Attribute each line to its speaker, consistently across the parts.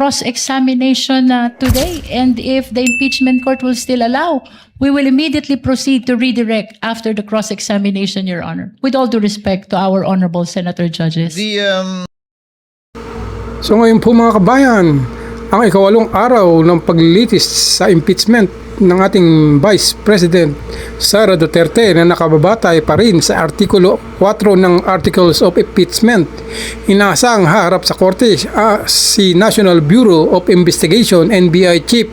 Speaker 1: cross-examination today. And if the impeachment court will still allow, we will immediately proceed to redirect after the cross-examination, Your Honor. With all due respect to our honorable senator judges.
Speaker 2: So ngayon po mga kabayan, ang ikawalong araw ng paglilitis sa impeachment ng ating Vice President Sara Duterte na nakababatay pa rin sa Artikulo 4 ng Articles of Impeachment. Inaasang haharap sa korte si National Bureau of Investigation NBI Chief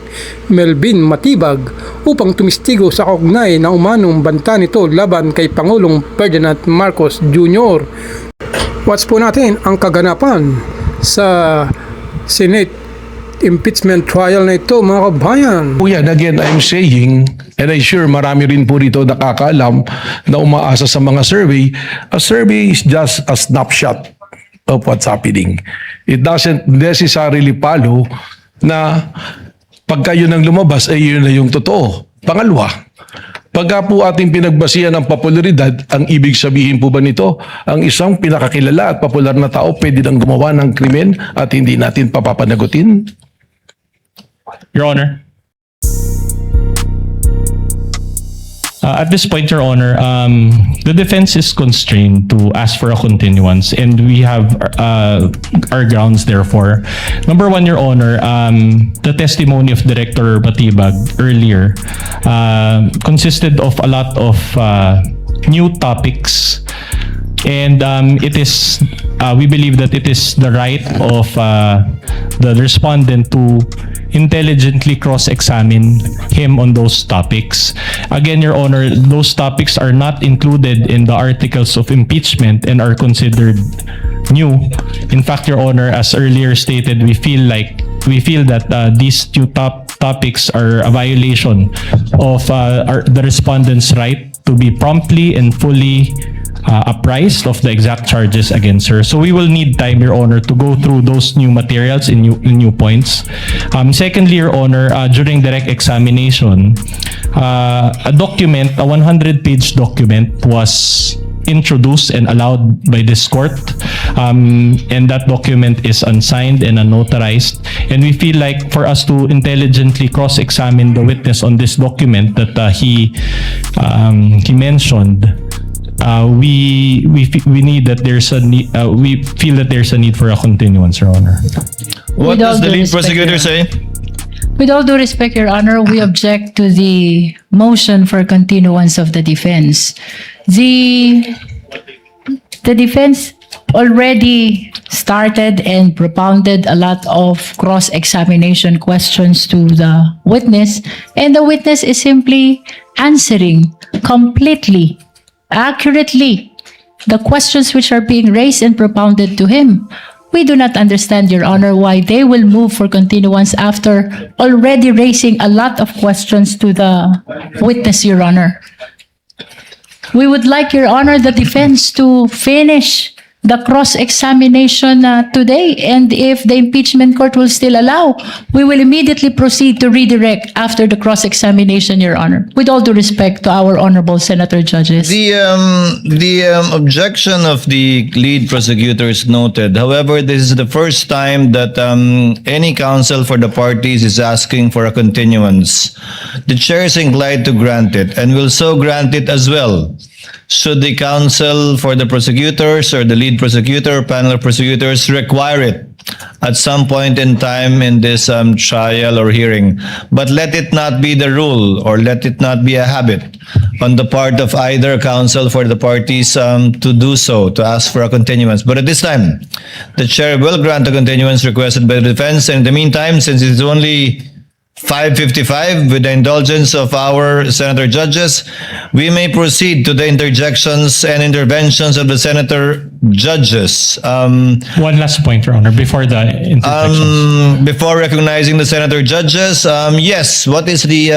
Speaker 2: Melvin Matibag upang tumistigo sa kaugnay na umanong banta nito laban kay Pangulong Ferdinand Marcos Jr. Watch po natin ang kaganapan sa Senate impeachment trial na ito mga kabayan.
Speaker 3: Yan, again, I'm saying, and I'm sure marami rin po rito nakakaalam na umaasa sa mga survey, a survey is just a snapshot of what's happening. It doesn't necessarily follow na pagka yun ang lumabas, ay yun na yung totoo. Pangalawa, pagka po ating pinagbasihan ng popularidad, ang ibig sabihin po ba nito, ang isang pinakakilala at popular na tao pwede nang gumawa ng krimen at hindi natin papapanagutin?
Speaker 4: Your Honor. At this point, Your Honor, the defense is constrained to ask for a continuance, and we have our grounds therefore. Number one, Your Honor, the testimony of Director Matibag earlier consisted of a lot of new topics, and it is we believe that it is the right of the respondent to intelligently cross-examine him on those topics. Again, Your Honor, those topics are not included in the articles of impeachment and are considered new. In fact, Your Honor, as earlier stated, we feel that these two topics are a violation of the respondent's right to be promptly and fully apprised of the exact charges against her. So we will need time, Your Honor, to go through those new materials and new points. Secondly, Your Honor, during direct examination, a 100-page document was introduced and allowed by this court, and that document is unsigned and unnotarized, and we feel like for us to intelligently cross-examine the witness on this document that he mentioned, we need that there's a need, we feel that there's a need for a continuance, Your Honor.
Speaker 5: What does the lead prosecutor say?
Speaker 1: With all due respect, Your Honor, we object to the motion for continuance of the defense. The defense already started and propounded a lot of cross-examination questions to the witness, and the witness is simply answering completely, accurately, the questions which are being raised and propounded to him. We do not understand, Your Honor, why they will move for continuance after already raising a lot of questions to the witness, Your Honor. We would like, Your Honor, the defense to finish the cross-examination today, and if the impeachment court will still allow, we will immediately proceed to redirect after the cross-examination, Your Honor. With all due respect to our honorable senator judges.
Speaker 5: The objection of the lead prosecutor is noted. However, this is the first time that any counsel for the parties is asking for a continuance. The chair is inclined to grant it and will so grant it as well. Should the counsel for the prosecutors or the lead prosecutor or panel of prosecutors require it at some point in time in this trial or hearing. But let it not be the rule, or let it not be a habit on the part of either counsel for the parties to do so, to ask for a continuance. But at this time, the chair will grant a continuance requested by the defense. And in the meantime, since it's only 5:55, with the indulgence of our senator judges, we may proceed to the interjections and interventions of the senator judges.
Speaker 4: One last point, Your Honor, before the interjections.
Speaker 5: Before recognizing the senator judges, yes, what is the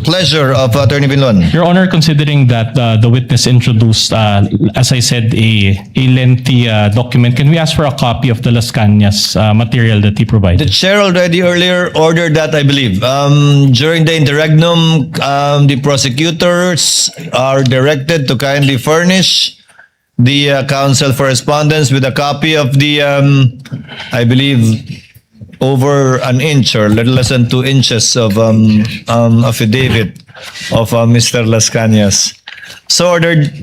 Speaker 5: pleasure of Attorney Binlon?
Speaker 4: Your Honor, considering that the witness introduced, as I said, a lengthy document, can we ask for a copy of the Las Cañas material that he provided?
Speaker 5: The chair already earlier ordered that, I believe. During the interregnum, the prosecutors are directed to kindly furnish the counsel for respondents with a copy of the, I believe, over an inch or little less than 2 inches of affidavit of Mr. Las Cañas. So ordered.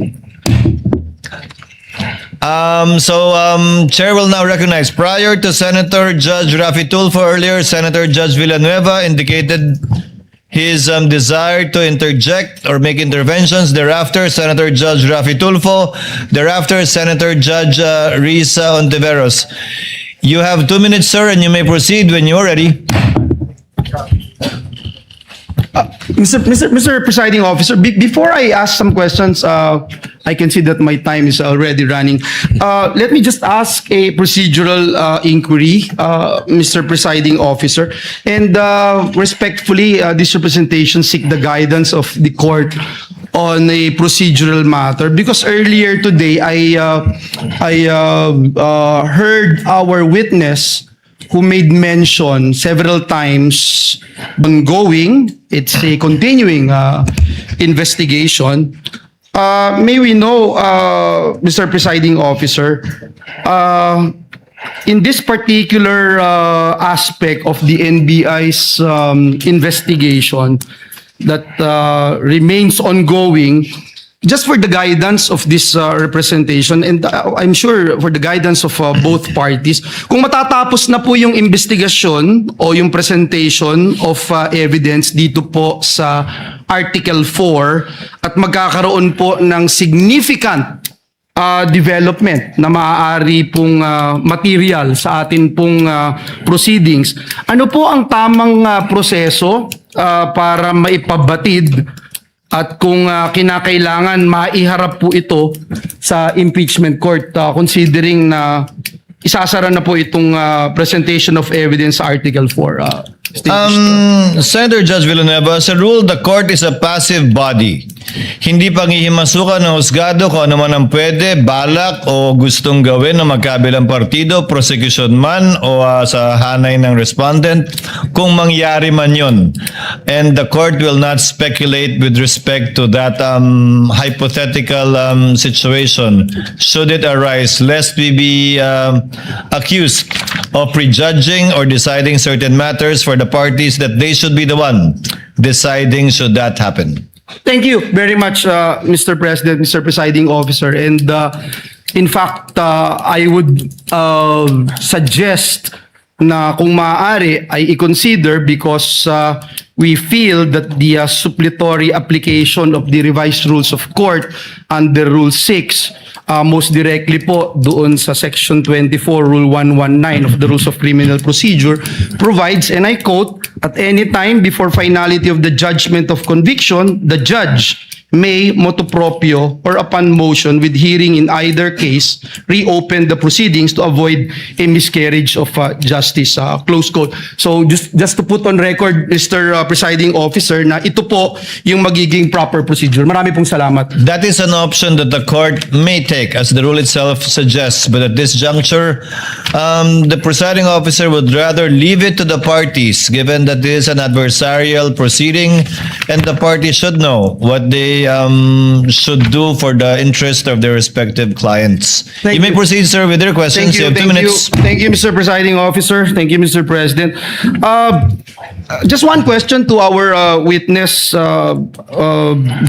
Speaker 5: Chair will now recognize, prior to Senator Judge Rafi Tulfo, earlier Senator Judge Villanueva indicated his desire to interject or make interventions. Thereafter, Senator Judge Rafi Tulfo. Thereafter, Senator Judge Risa Ontiveros. You have 2 minutes, sir, and you may proceed when you are ready.
Speaker 6: Mr. Presiding Officer, before I ask some questions, I can see that my time is already running. Let me just ask a procedural inquiry, Mr. Presiding Officer. And respectfully, this representation seek the guidance of the court on a procedural matter, because earlier today I heard our witness who made mention several times ongoing. It's a continuing investigation. May we know, Mr. Presiding Officer, in this particular aspect of the NBI's investigation that remains ongoing, just for the guidance of this representation, and I'm sure for the guidance of both parties, kung matatapos na po yung investigasyon o yung presentation of evidence dito po sa Article 4 at magkakaroon po ng significant development na maaari pong material sa atin pong proceedings, ano po ang tamang proseso para maipabatid at kung kinakailangan maiharap po ito sa impeachment court, considering na isasara na po itong presentation of evidence sa Article 4.
Speaker 5: Senator Judge Villanueva, as a rule, the court is a passive body. Hindi panghihimasukan ng husgado kung ano man ang pwede, balak o gustong gawin ng magkabilang partido, prosecution man o sa hanay ng respondent, kung mangyari man yun. And the court will not speculate with respect to that hypothetical situation should it arise, lest we be accused of prejudging or deciding certain matters for the parties that they should be the one deciding should that happen.
Speaker 6: Thank you very much, Mr. President, Mr. Presiding Officer. And in fact, I would suggest na kung maaari ay i-consider, because we feel that the suppletory application of the revised rules of court under Rule 6 most directly po doon sa Section 24, Rule 119 of the Rules of Criminal Procedure provides, and I quote, "At any time before finality of the judgment of conviction, the judge may motu proprio or upon motion with hearing in either case reopen the proceedings to avoid a miscarriage of justice." Close quote. So just to put on record, Mr. Presiding Officer, na ito po yung magiging proper procedure. Marami pong salamat.
Speaker 5: That is an option that the court may take, as the rule itself suggests. But at this juncture, the presiding officer would rather leave it to the parties, given that this is an adversarial proceeding, and the parties should know what they should do for the interest of their respective clients.
Speaker 6: Thank
Speaker 5: You may
Speaker 6: you.
Speaker 5: proceed, sir, with your questions. You have 2 minutes.
Speaker 6: Thank you, Mr. Presiding Officer. Thank you, Mr. President. Just one question to our witness,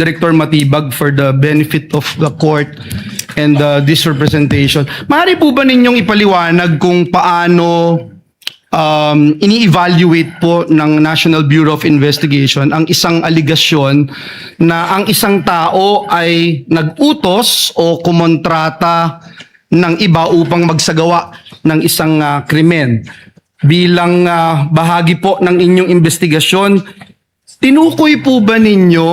Speaker 6: Director Matibag, for the benefit of the court and this representation. Maaari po ba ninyong ipaliwanag kung paano ini-evaluate po ng National Bureau of Investigation ang isang aligasyon na ang isang tao ay nag-utos o kumontrata ng iba upang magsagawa ng isang krimen? Bilang bahagi po ng inyong investigasyon, tinukoy po ba ninyo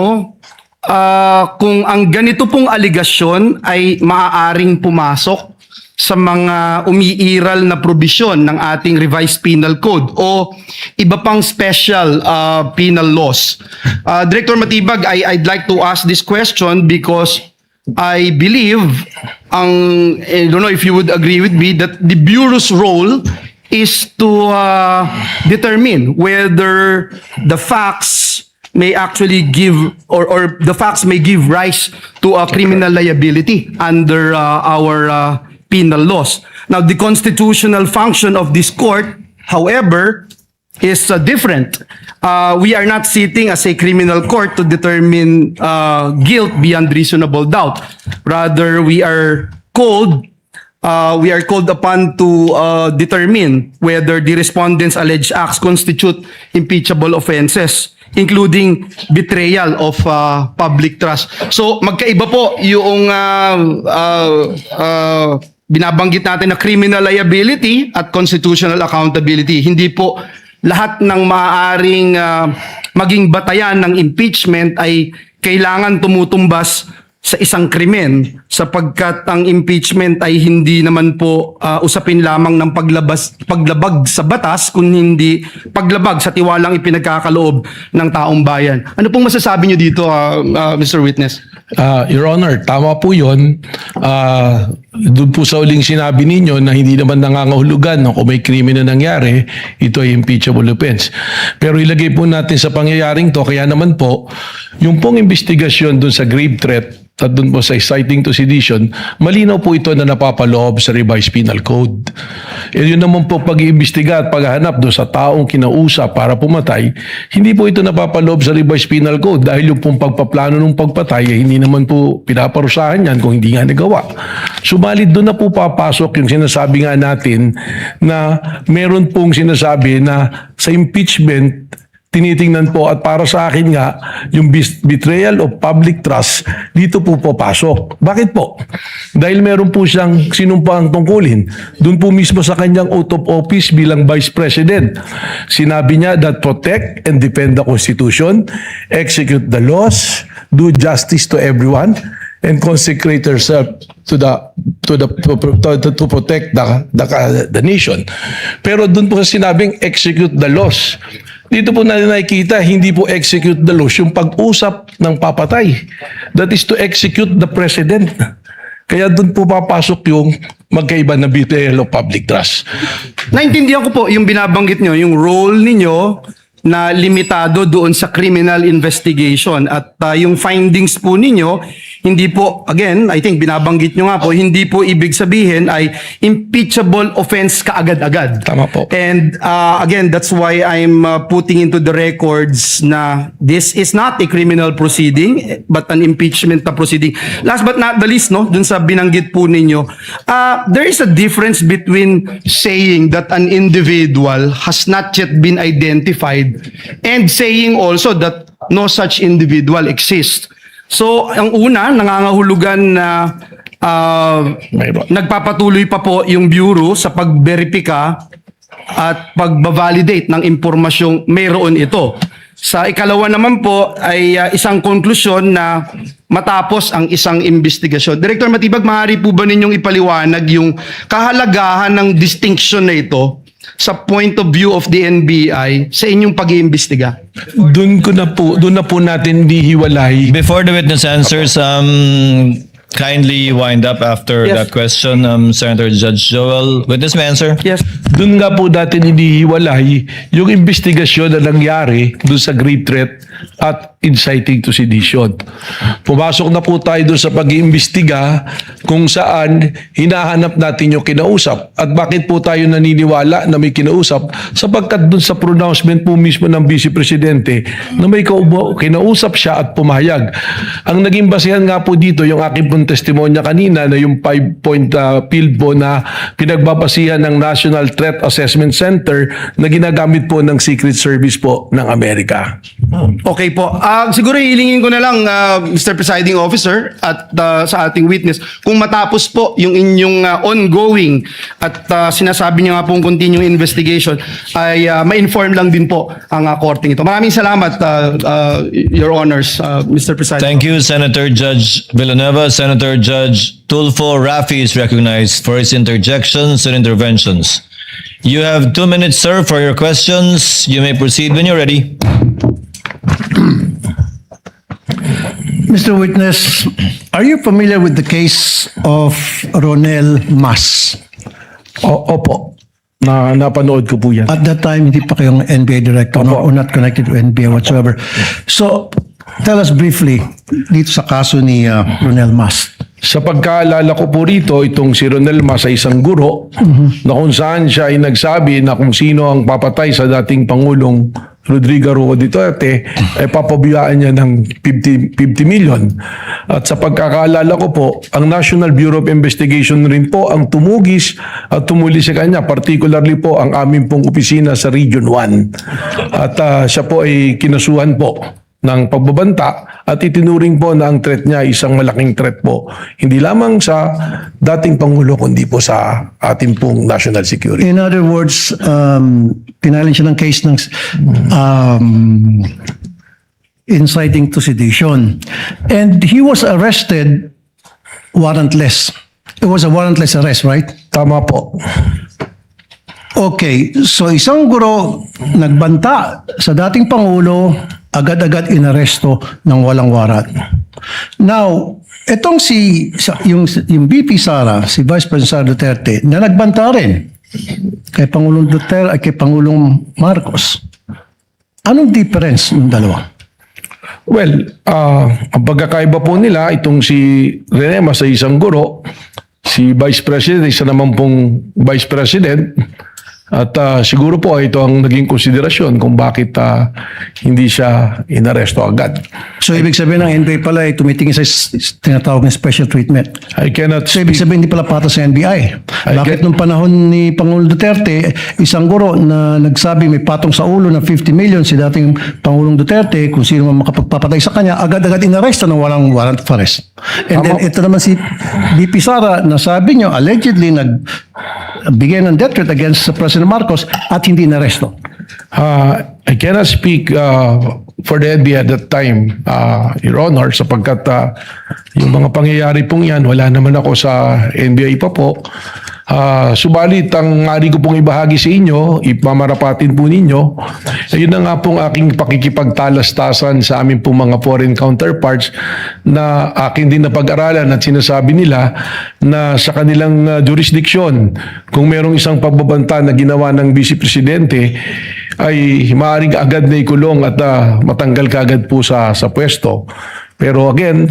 Speaker 6: kung ang ganito pong aligasyon ay maaaring pumasok sa mga umiiral na probisyon ng ating revised penal code o iba pang special penal laws? Director Matibag, I'd like to ask this question because I believe, I don't know if you would agree with me, that the Bureau's role is to determine whether the facts may actually give or the facts may give rise to a criminal liability under our penal laws. Now, the constitutional function of this court however, is different. We are not sitting as a criminal court to determine guilt beyond reasonable doubt. Rather, we are called upon to determine whether the respondents' alleged acts constitute impeachable offenses, including betrayal of public trust. So magkaiba po yung binabanggit natin na criminal liability at constitutional accountability. Hindi po lahat ng maaaring maging batayan ng impeachment ay kailangan tumutumbas sa isang krimen, sapagkat ang impeachment ay hindi naman po usapin lamang ng paglabag sa batas, kundi paglabag sa tiwalang ipinagkakaloob ng taong bayan. Ano pong masasabi niyo dito, Mr. Witness?
Speaker 3: Your Honor, tama po yun. Doon po sa uling sinabi ninyo na hindi naman nangangahulugan kung may krimen na nangyari, ito ay impeachable offense. Pero ilagay po natin sa pangyayaring to, kaya naman po, yung pong investigasyon doon sa grave threat at doon po sa inciting to sedition, malinaw po ito na napapaloob sa revised penal code. E yun naman po pag-iimbestiga at paghahanap doon sa taong kinausap para pumatay, hindi po ito napapaloob sa revised penal code dahil yung pong pagpaplano ng pagpatay ay hindi naman po pinaparusahan yan kung hindi nga nagawa. Subalit doon na po papasok yung sinasabi nga natin na meron pong sinasabi na sa impeachment tinitingnan po at para sa akin nga yung betrayal of public trust dito po papasok. Bakit po? Dahil meron po siyang sinumpaang tungkulin. Doon po mismo sa kanyang oath of office bilang Vice President. Sinabi niya that protect and defend the Constitution, execute the laws, do justice to everyone, and consecrate herself to protect the nation. Pero doon po sa sinabing execute the laws. Dito po natin nakikita, hindi po execute the laws yung pag-usap ng papatay. That is to execute the president. Kaya doon po papasok yung magkaiba na betrayal of public trust.
Speaker 6: Naintindihan ko po yung binabanggit nyo, yung role ninyo na limitado doon sa criminal investigation at yung findings po ninyo, hindi po, again, I think binabanggit nyo nga po, hindi po ibig sabihin ay impeachable offense kaagad-agad.
Speaker 3: Tama po.
Speaker 6: And again, that's why I'm putting into the records na this is not a criminal proceeding but an impeachment na proceeding. Last but not the least, no, dun sa binanggit po ninyo, there is a difference between saying that an individual has not yet been identified and saying also that no such individual exists. So, ang una, nangangahulugan na nagpapatuloy pa po yung Bureau sa pagberipika at pagbavalidate ng impormasyong mayroon ito. Sa ikalawa naman po ay isang konklusyon na matapos ang isang investigasyon. Director Matibag, maaari po ba ninyong ipaliwanag yung kahalagahan ng distinction na ito sa point of view of the NBI sa inyong pag-iimbestiga?
Speaker 3: Doon na po natin dihiwalay.
Speaker 5: Before the witness answers, kindly wind up after
Speaker 6: Yes.
Speaker 5: that question, Senator Judge Joel. Witness may answer?
Speaker 6: Yes.
Speaker 3: Doon nga po natin inihiwalay yung investigasyon na nangyari doon sa grave threat at inciting to sedition. Pumasok na po tayo doon sa pag-iimbestiga kung saan hinahanap natin yung kinausap. At bakit po tayo naniniwala na may kinausap? Sapagkat doon sa pronouncement po mismo ng Vice Presidente na may kinausap siya at pumayag. Ang naging basehan nga po dito yung aking pong testimonya kanina na yung 5-point field po na pinagbabasihan ng National Threat Assessment Center na ginagamit po ng Secret Service po ng Amerika.
Speaker 6: Okay po. Siguro hilingin ko na lang, Mr. Presiding Officer, at sa ating witness, kung matapos po yung inyong ongoing at sinasabi niyo nga pong continuing investigation, ay ma-inform lang din po ang korting ito. Maraming salamat, Your Honors, Mr. Presiding.
Speaker 5: Thank you, Senator Judge Villanueva. Senator Judge Tulfo Rafi is recognized for his interjections and interventions. You have 2 minutes, sir, for your questions. You may proceed when you're ready.
Speaker 7: Mr. Witness, are you familiar with the case of Ronel Mas?
Speaker 3: Opo. Napanood ko po yan.
Speaker 7: At that time, hindi pa kayong NBA director or not connected to NBA whatsoever. So, tell us briefly dito sa kaso ni Ronel Mas.
Speaker 3: Sa pagkaalala ko po rito, itong si Ronel Mas ay isang guro na kung saan siya ay nagsabi na kung sino ang papatay sa dating Pangulong Rodrigo Roa Duterte, ay papabiyaan niya ng 50 million. At sa pagkakaalala ko po, ang National Bureau of Investigation rin po ang tumugis at tumuli sa kanya, particularly po ang aming pong opisina sa Region 1. At siya po ay kinasuhan po ng pagbabanta at itinuring po na ang threat niya ay isang malaking threat po. Hindi lamang sa dating Pangulo kundi po sa ating pong national security.
Speaker 7: In other words, pinalan siya ng case ng inciting to sedition. And he was arrested warrantless. It was a warrantless arrest, right?
Speaker 3: Tama po.
Speaker 7: Okay, so isang guro nagbanta sa dating Pangulo, agad-agad inaresto ng walang warat. Now, etong yung VP Sara, si Vice President Sara Duterte, na nagbanta rin kay Pangulong Duterte at kay Pangulong Marcos. Anong difference ng dalawa?
Speaker 3: Well, ang pagkakaiba po nila, itong si Rene Mas ay isang guro, si Vice President, isa naman pong Vice President, at siguro po ito ang naging konsiderasyon kung bakit hindi siya inaresto agad.
Speaker 7: So, ibig sabihin ng NBI pala ay tumitingin sa tinatawag na special treatment.
Speaker 3: I cannot
Speaker 7: So, ibig
Speaker 3: speak.
Speaker 7: sabihin hindi pala pata sa NBI. Bakit nung panahon ni Pangulong Duterte, isang guro na nagsabi may patong sa ulo na 50 million si dating Pangulong Duterte, kung sino man makapagpapatay sa kanya, agad-agad inaresto ng walang warrant of arrest. And then ito naman si VP Sara na sabi nyo, allegedly nagbigay ng death threat against President Marcos at hindi inaresto.
Speaker 3: I cannot speak for the NBI at that time, Your Honor, sapagkat yung mga pangyayari pong yan, wala naman ako sa NBI pa po. Subalit, ang ari ko pong ibahagi sa inyo, ipamarapatin po ninyo, yun na nga pong aking pakikipagtalastasan sa aming pong mga foreign counterparts na aking din napag-aralan at sinasabi nila na sa kanilang jurisdiction, kung merong isang pagbabanta na ginawa ng Vice Presidente, ay maaaring agad na ikulong at matanggal kaagad po sa pwesto. Pero again,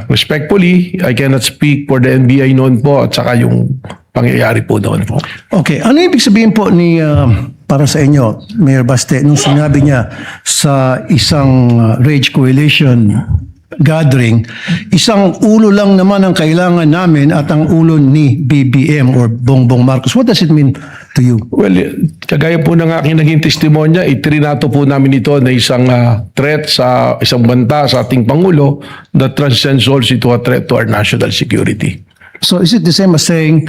Speaker 3: respectfully, I cannot speak for the NBI noon po at saka yung pangyayari po noon po.
Speaker 7: Okay, ano ibig sabihin po ni para sa inyo, Mayor Baste, nung sinabi niya sa isang Rage Coalition gathering, isang ulo lang naman ang kailangan namin at ang ulo ni BBM or Bongbong Marcos. What does it mean to you?
Speaker 3: Well, kagaya po ng aking naging testimonya, itrinato po namin ito na isang threat sa isang banta sa ating Pangulo that transcends also to a threat to our national security.
Speaker 7: So is it the same as saying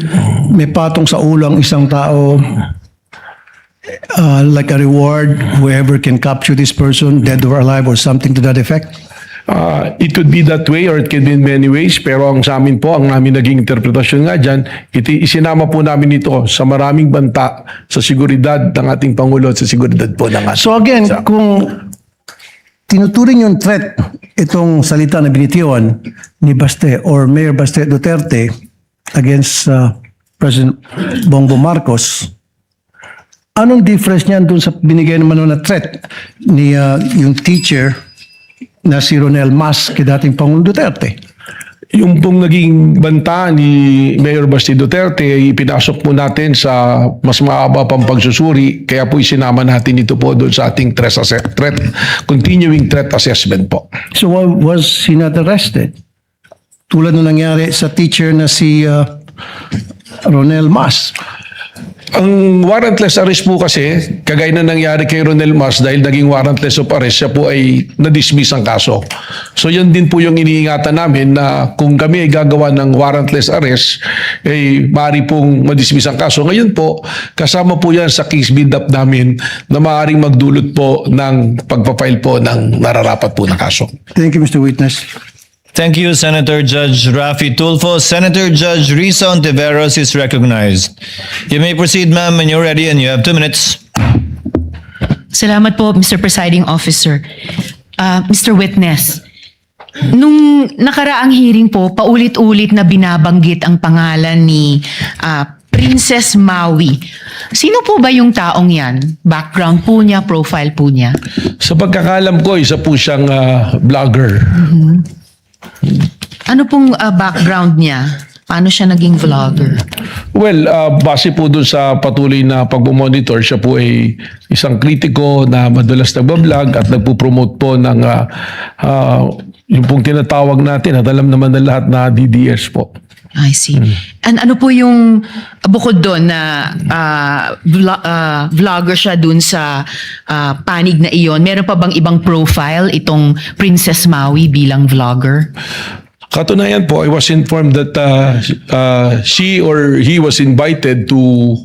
Speaker 7: may patong sa ulo ang isang tao, like a reward, whoever can capture this person, dead or alive or something to that effect?
Speaker 3: It could be that way or it can be in many ways, pero ang sa amin po, ang namin naging interpretasyon nga dyan, isinama po namin ito sa maraming banta sa seguridad ng ating Pangulo at sa seguridad po ng ating
Speaker 7: So again, kung tinuturing yung threat, itong salita na binitiwan ni Baste or Mayor Baste Duterte against President Bongbong Marcos, anong difference niyan dun sa binigay naman na threat ni yung teacher na si Ronel Mas kay dating Pangulong Duterte?
Speaker 3: Yung pong naging banta ni Mayor Basti Duterte ay pinasok po natin sa mas maaba pang pagsusuri, kaya po isinama natin ito po doon sa ating continuing threat assessment po.
Speaker 7: So why was he not arrested? Tulad nung nangyari sa teacher na si Ronel Mas.
Speaker 3: Ang warrantless arrest po kasi, kagaya na nangyari kay Ronel Mas, dahil naging warrantless of arrest, siya po ay na-dismiss ang kaso. So yan din po yung iniingatan namin na kung kami ay gagawa ng warrantless arrest, ay maaari pong ma-dismiss ang kaso. Ngayon po, kasama po yan sa case build-up namin na maaaring magdulot po ng pagpapile po ng nararapat po na kaso.
Speaker 7: Thank you, Mr. Witness.
Speaker 5: Thank you, Senator Judge Rafi Tulfo. Senator Judge Risa Ontiveros is recognized. You may proceed, ma'am, when you're ready, and you have 2 minutes.
Speaker 8: Salamat po, Mr. Presiding Officer. Mr. Witness, nung nakaraang hearing po, paulit-ulit na binabanggit ang pangalan ni Princess Maui. Sino po ba yung taong yan? Background po niya, profile po niya?
Speaker 3: Sa pagkakalam ko, isa po siyang vlogger.
Speaker 8: Ano pong background niya? Paano siya naging vlogger?
Speaker 3: Well, base po dun sa patuloy na pagmamonitor, siya po ay isang kritiko na madalas nagbablog at nagpo-promote po ng yung pong tinatawag natin at alam naman na lahat na DDS po.
Speaker 8: I see. And ano po yung bukod doon na vlogger siya dun sa panig na iyon? Meron pa bang ibang profile itong Princess Maui bilang vlogger?
Speaker 3: Katunayan po, I was informed that she or he was invited to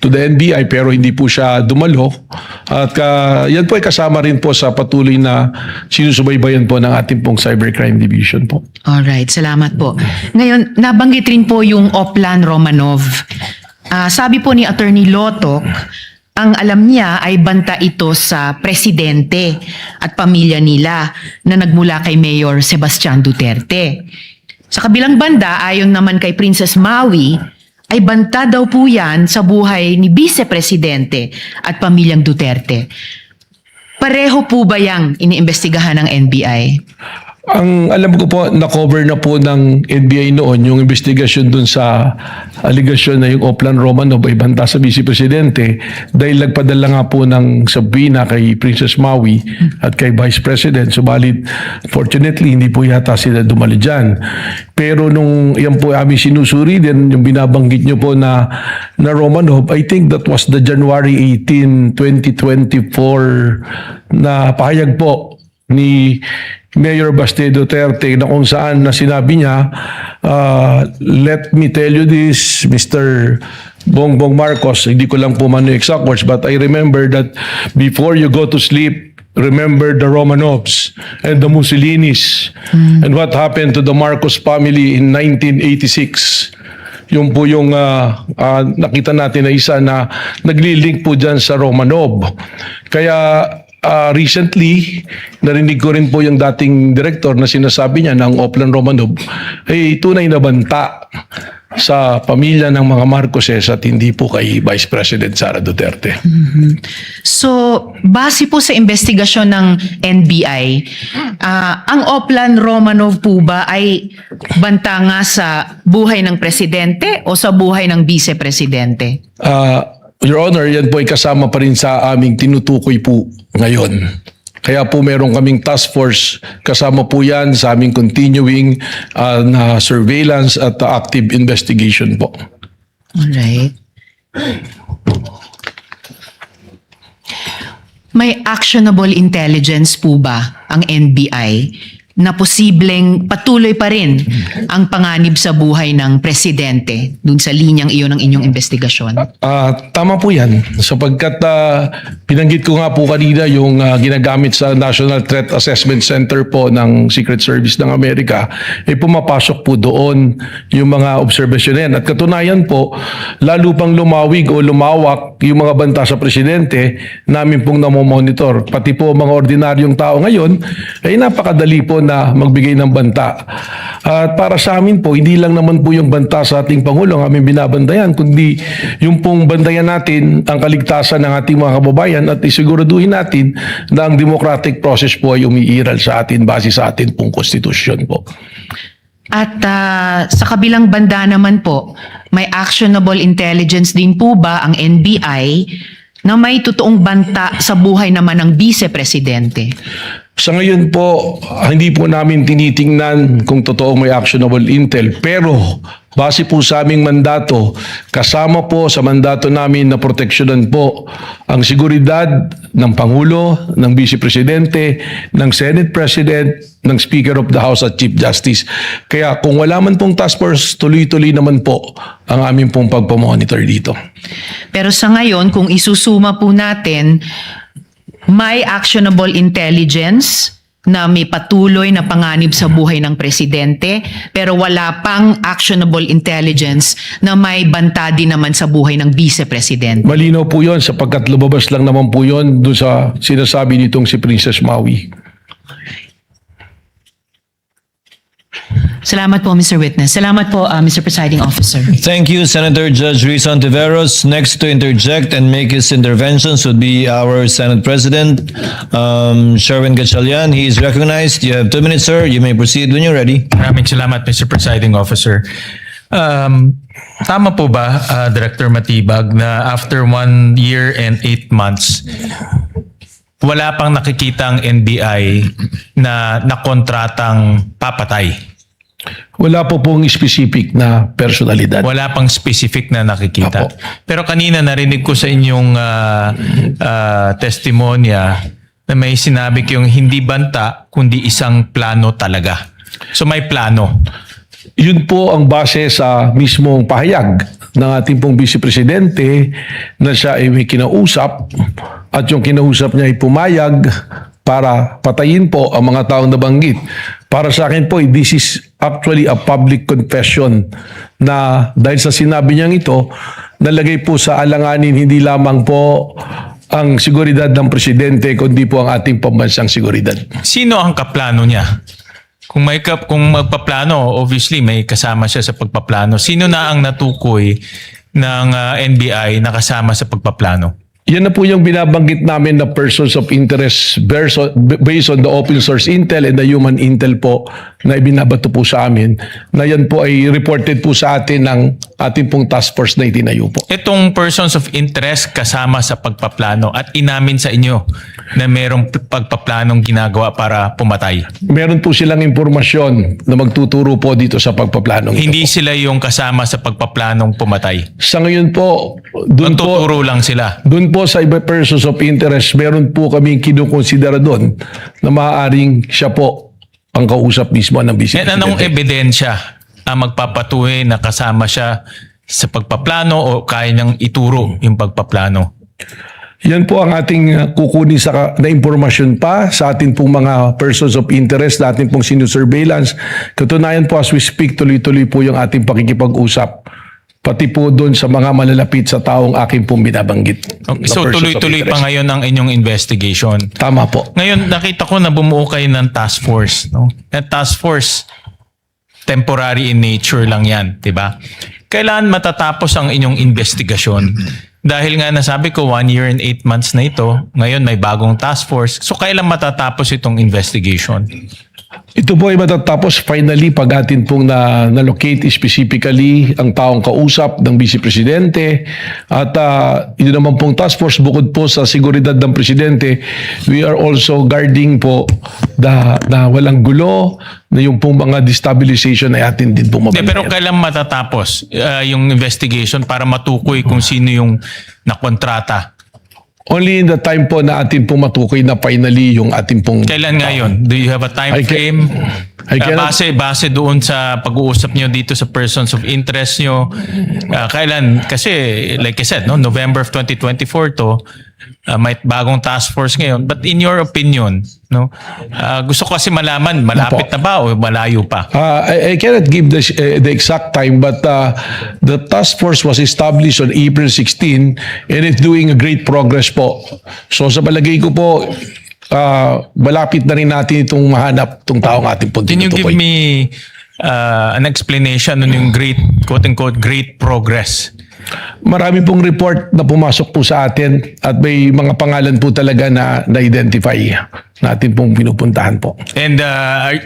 Speaker 3: the NBI pero hindi po siya dumalo. At yan po ay kasama rin po sa patuloy na sinusubaybayan po ng ating pong Cybercrime Division po.
Speaker 8: Alright, salamat po. Ngayon, nabanggit rin po yung Oplan Romanov. Sabi po ni Attorney Lotok, ang alam niya ay banta ito sa presidente at pamilya nila na nagmula kay Mayor Sebastian Duterte. Sa kabilang banda, ayon naman kay Princess Maui, ay banta daw po yan sa buhay ni Vice Presidente at pamilyang Duterte. Pareho po ba yang iniimbestigahan ng NBI?
Speaker 3: Ang alam ko po, na-cover na po ng NBI noon yung investigasyon dun sa aligasyon na yung Oplan Romanov ay banta sa Vice Presidente dahil nagpadala nga po ng subpoena kay Princess Maui at kay Vice President. Subalit, fortunately, hindi po yata sila dumali dyan. Pero nung yan po aming sinusuri din, yung binabanggit nyo po na Romanov, I think that was the January 18, 2024 na pahayag po ni Mayor Baste Duterte na kung saan na sinabi niya, let me tell you this, Mr. Bongbong Marcos, hindi ko lang po man yung exact words, but I remember that before you go to sleep, remember the Romanovs and the Mussolinis and what happened to the Marcos family in 1986. Yung po yung nakita natin na isa na nagli-link po dyan sa Romanov. Kaya recently, narinig ko rin po yung dating director na sinasabi niya ng Oplan Romanov ay tunay na banta sa pamilya ng mga Marcoses at hindi po kay Vice President Sara Duterte.
Speaker 8: So, base po sa investigasyon ng NBI, ang Oplan Romanov po ba ay banta nga sa buhay ng presidente o sa buhay ng vice-presidente?
Speaker 3: Your Honor, yan po ay kasama pa rin sa aming tinutukoy po ngayon. Kaya po meron kaming task force, kasama po yan sa aming continuing na surveillance at active investigation po.
Speaker 8: Alright. May actionable intelligence po ba ang NBI na posibleng patuloy pa rin ang panganib sa buhay ng presidente dun sa linyang iyon ng inyong investigasyon?
Speaker 3: Tama po yan. Sapagkat pinanggit ko nga po kanina yung ginagamit sa National Threat Assessment Center po ng Secret Service ng Amerika, pumapasok po doon yung mga obserbasyon yan. At katunayan po, lalo pang lumawig o lumawak yung mga banta sa presidente, namin pong namomonitor. Pati po mga ordinaryong tao ngayon, ay napakadali po na magbigay ng banta. At para sa amin po, hindi lang naman po yung banta sa ating Pangulo ang aming binabantayan, kundi yung pong bantayan natin ang kaligtasan ng ating mga kababayan at isiguraduhin natin na ang democratic process po ay umiiral sa atin base sa atin pong konstitusyon po.
Speaker 8: At sa kabilang banda naman po, may actionable intelligence din po ba ang NBI na may totoong banta sa buhay naman ng vice-presidente?
Speaker 3: Sa ngayon po, hindi po namin tinitingnan kung totoo may actionable intel. Pero base po sa aming mandato, kasama po sa mandato namin na proteksyonan po ang seguridad ng Pangulo, ng Vice Presidente, ng Senate President, ng Speaker of the House at Chief Justice. Kaya kung wala man pong task force, tuloy-tuloy naman po ang aming pong pagpamonitor dito.
Speaker 8: Pero sa ngayon, kung isusuma po natin, may actionable intelligence na may patuloy na panganib sa buhay ng presidente, pero wala pang actionable intelligence na may banta din naman sa buhay ng vice-presidente.
Speaker 3: Malinaw po yun sapagkat lumabas lang naman po yun doon sa sinasabi nitong si Princess Maui.
Speaker 8: Salamat po, Mr. Witness. Salamat po, Mr. Presiding Officer.
Speaker 5: Thank you, Senator Judge Luis Ontiveros. Next to interject and make his interventions would be our Senate President, Sherwin Gatchalian. He is recognized. You have 2 minutes, sir. You may proceed when you're ready.
Speaker 9: Maraming salamat, Mr. Presiding Officer. Tama po ba, Director Matibag, na after 1 year and 8 months, wala pang nakikita ang NBI na nakontratang papatay?
Speaker 3: Wala po pong specific na personalidad.
Speaker 9: Wala pang specific na nakikita.
Speaker 3: Apo.
Speaker 9: Pero kanina narinig ko sa inyong testimonya na may sinabi kayong hindi banta kundi isang plano talaga. So may plano.
Speaker 3: Yun po ang base sa mismong pahayag ng ating pong Vice Presidente na siya ay may kinausap at yung kinausap niya ay pumayag para patayin po ang mga taong nabanggit. Para sa akin po, this is actually a public confession na dahil sa sinabi niyang ito, nalagay po sa alanganin hindi lamang po ang seguridad ng Presidente kundi po ang ating pambansang seguridad.
Speaker 9: Sino ang kaplano niya? Kung magpaplano, obviously may kasama siya sa pagpaplano. Sino na ang natukoy ng NBI na kasama sa pagpaplano?
Speaker 3: Yan na po yung binabanggit namin na persons of interest based on the open source intel and the human intel po na ibinabato po sa amin. Na yan po ay reported po sa atin ng ating pong task force na itinayo po.
Speaker 9: Itong persons of interest kasama sa pagpaplano at inamin sa inyo na merong pagpaplanong ginagawa para pumatay.
Speaker 3: Meron po silang impormasyon na magtuturo po dito sa pagpaplanong ito
Speaker 9: Hindi
Speaker 3: po.
Speaker 9: sila yung kasama sa pagpaplanong pumatay.
Speaker 3: Sa ngayon po, doon po,
Speaker 9: Magtuturo lang sila.
Speaker 3: doon po sa iba persons of interest, meron po kaming kinukonsidera doon na maaaring siya po ang kausap mismo ng Vice
Speaker 9: And anong
Speaker 3: Presidente.
Speaker 9: ebidensya ang magpapatuloy na kasama siya sa pagpaplano o kaya niyang ituro yung pagpaplano?
Speaker 3: Yan po ang ating kukunin na impormasyon pa sa ating pong mga persons of interest na ating pong sinusurveillance. Katunayan po as we speak, tuloy-tuloy po yung ating pakikipag-usap. Pati po doon sa mga malalapit sa taong aking pong binabanggit.
Speaker 9: Okay,
Speaker 3: na
Speaker 9: so
Speaker 3: persons of
Speaker 9: tuloy-tuloy pa
Speaker 3: interest.
Speaker 9: ngayon ang inyong investigation.
Speaker 3: Tama po.
Speaker 9: Ngayon, nakita ko na bumuo kayo ng task force. No? At task force, temporary in nature lang yan, di ba? Kailan matatapos ang inyong investigasyon? Dahil nga nasabi ko, 1 year and 8 months na ito, ngayon may bagong task force. So kailan matatapos itong investigation?
Speaker 3: Ito po ay matatapos finally pag atin pong na-locate specifically ang taong kausap ng Vice Presidente at ito naman pong task force bukod po sa seguridad ng Presidente, we are also guarding po na walang gulo, na yung pong mga destabilization ay atin din pong
Speaker 9: Hindi, pero
Speaker 3: mabantayan.
Speaker 9: kailan matatapos yung investigation para matukoy kung sino yung nakontrata?
Speaker 3: Only in the time po na atin pong matukoy na finally yung ating pong...
Speaker 9: Kailan ngayon? Do you have a time
Speaker 3: I ca-
Speaker 9: frame?
Speaker 3: I cannot-
Speaker 9: Base doon sa pag-uusap nyo dito sa persons of interest nyo. Kailan? Kasi like I said, no, November of 2024 to, may bagong task force ngayon. But in your opinion, no, gusto ko kasi malaman, malapit na ba o malayo pa?
Speaker 3: I cannot give the exact time, but the task force was established on April 16 and it's doing a great progress po. So sa palagay ko po, malapit na rin natin itong mahanap itong taong ating po
Speaker 9: Can you give
Speaker 3: tinutukoy.
Speaker 9: me an explanation on yung great, quote-unquote, great progress?
Speaker 3: Marami pong report na pumasok po sa atin at may mga pangalan po talaga na na-identify natin pong pinupuntahan po.
Speaker 9: And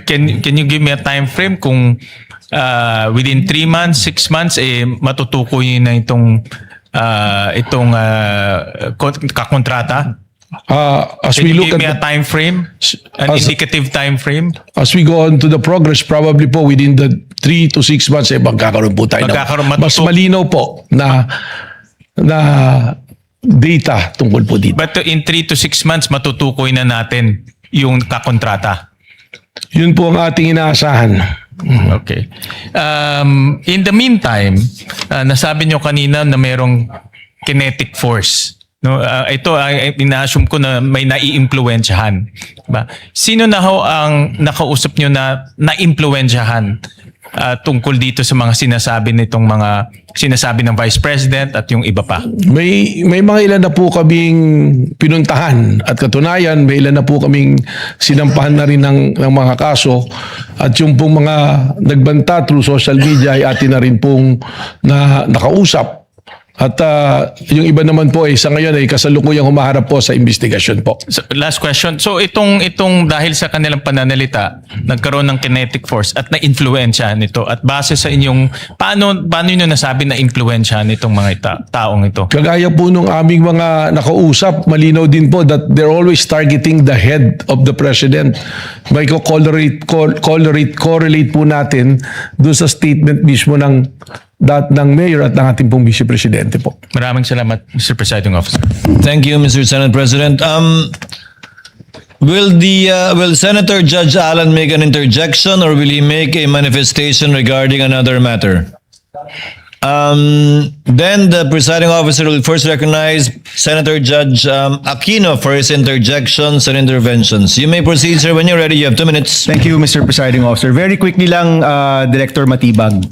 Speaker 9: can you give me a time frame kung within 3 months, 6 months, matutukoy na itong kakontrata?
Speaker 3: As
Speaker 9: Can
Speaker 3: we
Speaker 9: you
Speaker 3: look
Speaker 9: give me a
Speaker 3: at
Speaker 9: time frame? An
Speaker 3: As-
Speaker 9: indicative time frame?
Speaker 3: as we go on to the progress, probably po within the 3 to 6 months magkakaroon po tayo
Speaker 9: Magkakaroon,
Speaker 3: mas malinaw po na data tungkol po dito.
Speaker 9: But in 3 to 6 months, matutukoy na natin yung kakontrata.
Speaker 3: Yun po ang ating inaasahan.
Speaker 9: Okay. In the meantime, nasabi nyo kanina na merong kinetic force. No, ito ay ina-assume ko na may nai-impluwensyahan. Diba? Sino na ho ang nakausap nyo na na-impluwensyahan tungkol dito sa mga sinasabi ng Vice President at yung iba pa?
Speaker 3: May mga ilan na po kaming pinuntahan at katunayan may ilan na po kaming sinampahan na rin ng mga kaso at yung pong mga nagbanta through social media ay atin na rin pong nakausap. At yung iba naman po ay sa ngayon ay kasalukuyang humaharap po sa investigasyon po.
Speaker 9: So, last question. So itong dahil sa kanilang pananalita, nagkaroon ng kinetic force at na-influensya nito at base sa inyong paano niyo nasabi na influensya nitong mga taong ito?
Speaker 3: Kagaya po nung aming mga nakausap, malinaw din po that they're always targeting the head of the president. May correlate po natin doon sa statement mismo ng mayor at ng ating pong vice presidente po.
Speaker 9: Maraming salamat, Mr. Presiding Officer.
Speaker 5: Thank you, Mr. Senate President. Will Senator Judge Allen make an interjection or will he make a manifestation regarding another matter? Then the presiding officer will first recognize Senator Judge Aquino for his interjections and interventions. You may proceed, sir, when you're ready. You have 2 minutes.
Speaker 10: Thank you, Mr. Presiding Officer. Very quickly lang, Director Matibag.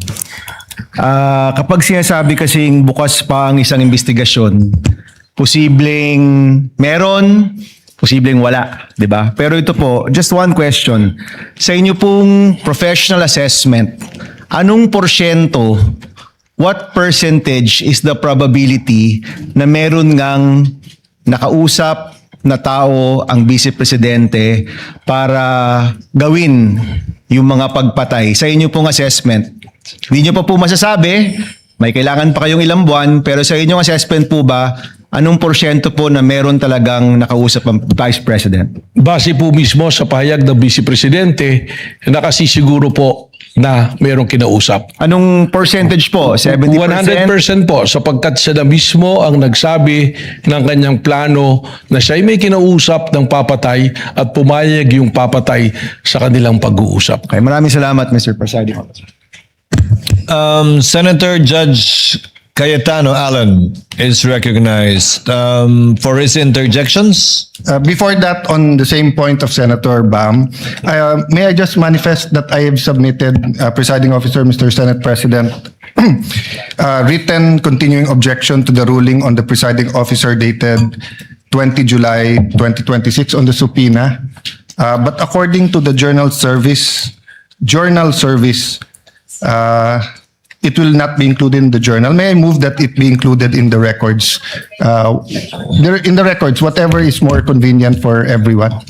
Speaker 10: Kapag sinasabi kasing bukas pa ang isang investigasyon, posibleng meron, posibleng wala, 'di ba? Pero ito po, just one question. Sa inyo pong professional assessment, anong porsyento, what percentage is the probability na meron ngang nakausap na tao ang Vice Presidente para gawin yung mga pagpatay sa inyo pong assessment? Hindi nyo pa po masasabi, may kailangan pa kayong ilang buwan, pero sa inyong assessment po ba, anong porsyento po na meron talagang nakausap ang Vice President?
Speaker 3: Base po mismo sa pahayag ng vice presidente, nakasisiguro po na merong kinausap.
Speaker 10: Anong percentage po? 70%?
Speaker 3: 100% po sapagkat siya na mismo ang nagsabi ng kanyang plano na siya ay may kinausap ng papatay at pumayag yung papatay sa kanilang pag-uusap.
Speaker 10: Okay, maraming salamat, Mr. Presiding Officer.
Speaker 5: Senator Judge Cayetano Allen is recognized for his interjections.
Speaker 6: Before that, on the same point of Senator Bam, may I just manifest that I have submitted, Presiding Officer, Mr. Senate President, written continuing objection to the ruling on the Presiding Officer dated 20 July 2026 on the subpoena. But according to the journal service, it will not be included in the journal. May I move that it be included in the records? In the records, whatever is more convenient for everyone.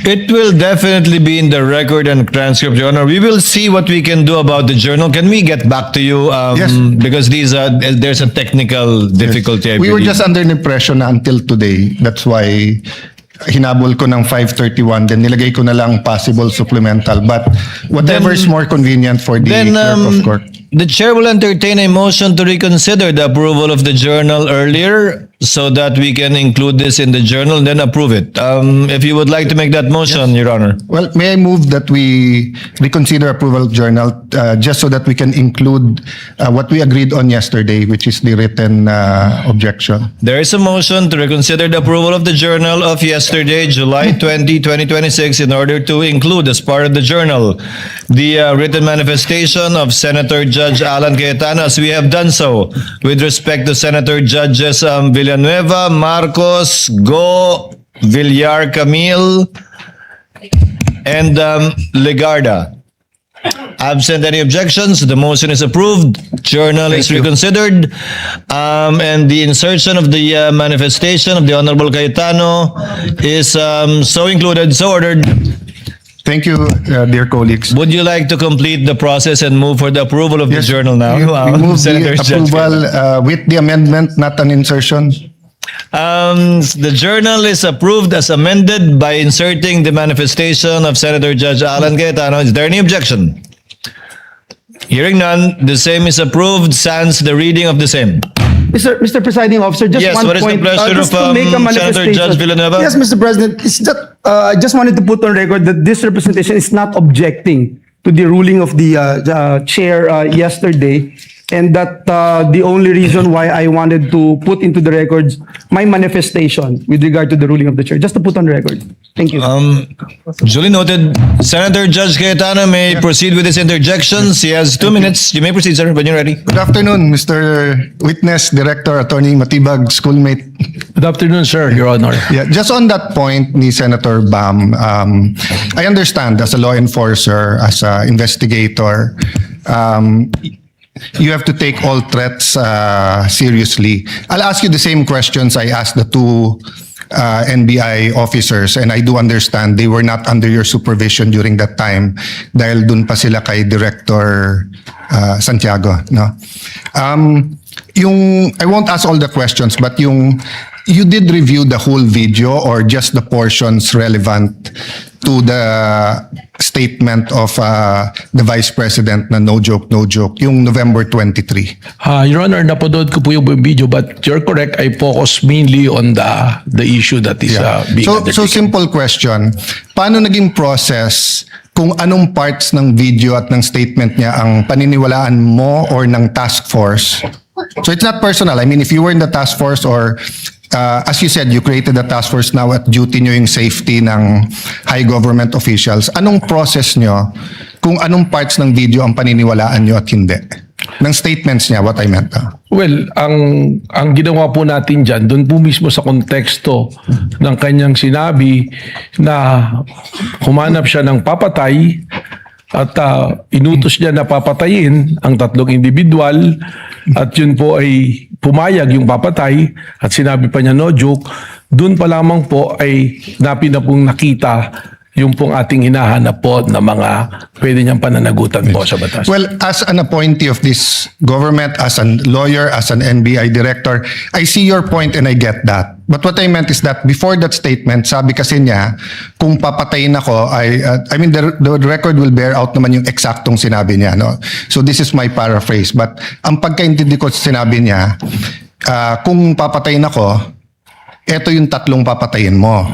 Speaker 5: It will definitely be in the record and transcript, Your Honor. We will see what we can do about the journal. Can we get back to you?
Speaker 6: Yes.
Speaker 5: Because there's a technical difficulty, I
Speaker 6: We were
Speaker 5: believe.
Speaker 6: just under the impression na until today. That's why hinabol ko ng 531, then nilagay ko na lang possible supplemental. But whatever is more convenient for the
Speaker 5: Then,
Speaker 6: clerk of court.
Speaker 5: the chair will entertain a motion to reconsider the approval of the journal earlier so that we can include this in the journal and then approve it. If you would like to make that motion, Your Honor.
Speaker 6: Well, may I move that we reconsider approval of journal just so that we can include what we agreed on yesterday, which is the written objection.
Speaker 5: There is a motion to reconsider the approval of the journal of yesterday, July 20, 2026, in order to include as part of the journal the written manifestation of Senator Judge Alan Cayetano, as we have done so with respect to Senator Judges Villanueva, Marcos, Go, Villar Camille, and Legarda. Absent any objections, the motion is approved. Journal is reconsidered. And the insertion of the manifestation of the Honorable Cayetano is so included, so ordered.
Speaker 6: Thank you, dear colleagues.
Speaker 5: Would you like to complete the process and move for the approval of the journal now?
Speaker 6: We move
Speaker 5: Senator
Speaker 6: the
Speaker 5: Judge
Speaker 6: approval with the amendment, not an insertion.
Speaker 5: The journal is approved as amended by inserting the manifestation of Senator Judge Alan Cayetano. Is there any objection? Hearing none, the same is approved sans the reading of the same.
Speaker 11: Mr. Presiding Officer, just
Speaker 5: Yes,
Speaker 11: one
Speaker 5: what is the
Speaker 11: point.
Speaker 5: pleasure
Speaker 11: Just
Speaker 5: of,
Speaker 11: to make a
Speaker 5: Senator
Speaker 11: manifestation.
Speaker 5: Judge Villanueva?
Speaker 11: Yes, Mr. President. It's that, I just wanted to put on record that this representation is not objecting to the ruling of the chair yesterday, and that the only reason why I wanted to put into the records my manifestation with regard to the ruling of the chair, just to put on record. Thank you.
Speaker 5: Duly noted. Senator Judge Cayetano may proceed with his interjections. He has 2 minutes. You may proceed, sir, when you're ready.
Speaker 12: Good afternoon, Mr. Witness, Director, Attorney Matibag, schoolmate.
Speaker 3: Good afternoon, sir, Your Honor.
Speaker 12: Yeah, just on that point ni Senator Bam, I understand as a law enforcer, as an investigator, you have to take all threats seriously. I'll ask you the same questions I asked the two NBI officers, and I do understand they were not under your supervision during that time dahil dun pa sila kay Director Santiago, no? I won't ask all the questions, but you did review the whole video or just the portions relevant to the statement of the Vice President na no joke, yung November 23.
Speaker 3: Your Honor, napanood ko po yung video, but you're correct, I focus mainly on the issue that is being
Speaker 12: So
Speaker 3: undertaken.
Speaker 12: simple question, paano naging process kung anong parts ng video at ng statement niya ang paniniwalaan mo or ng task force? So it's not personal. I mean, if you were in the task force or as you said, you created a task force now at duty nyo yung safety ng high government officials. Anong process nyo kung anong parts ng video ang paniniwalaan nyo at hindi? Ng statements niya, what I meant.
Speaker 3: Well, ang ginawa po natin dyan, doon po mismo sa konteksto ng kanyang sinabi na humanap siya ng papatay at inutos niya na papatayin ang tatlong individual at yun po ay pumayag yung papatay at sinabi pa niya no joke, doon pa lamang po ay na pong nakita yung pong ating hinahanap po na mga pwede niyang pananagutan po sa batas.
Speaker 12: Well, as an appointee of this government, as a lawyer, as an NBI director, I see your point and I get that. But what I meant is that before that statement, sabi kasi niya, kung papatayin ako, I mean, the record will bear out naman yung eksaktong sinabi niya. No? So this is my paraphrase. But ang pagkaintindi ko sa sinabi niya, kung papatayin ako, eto yung tatlong papatayin mo.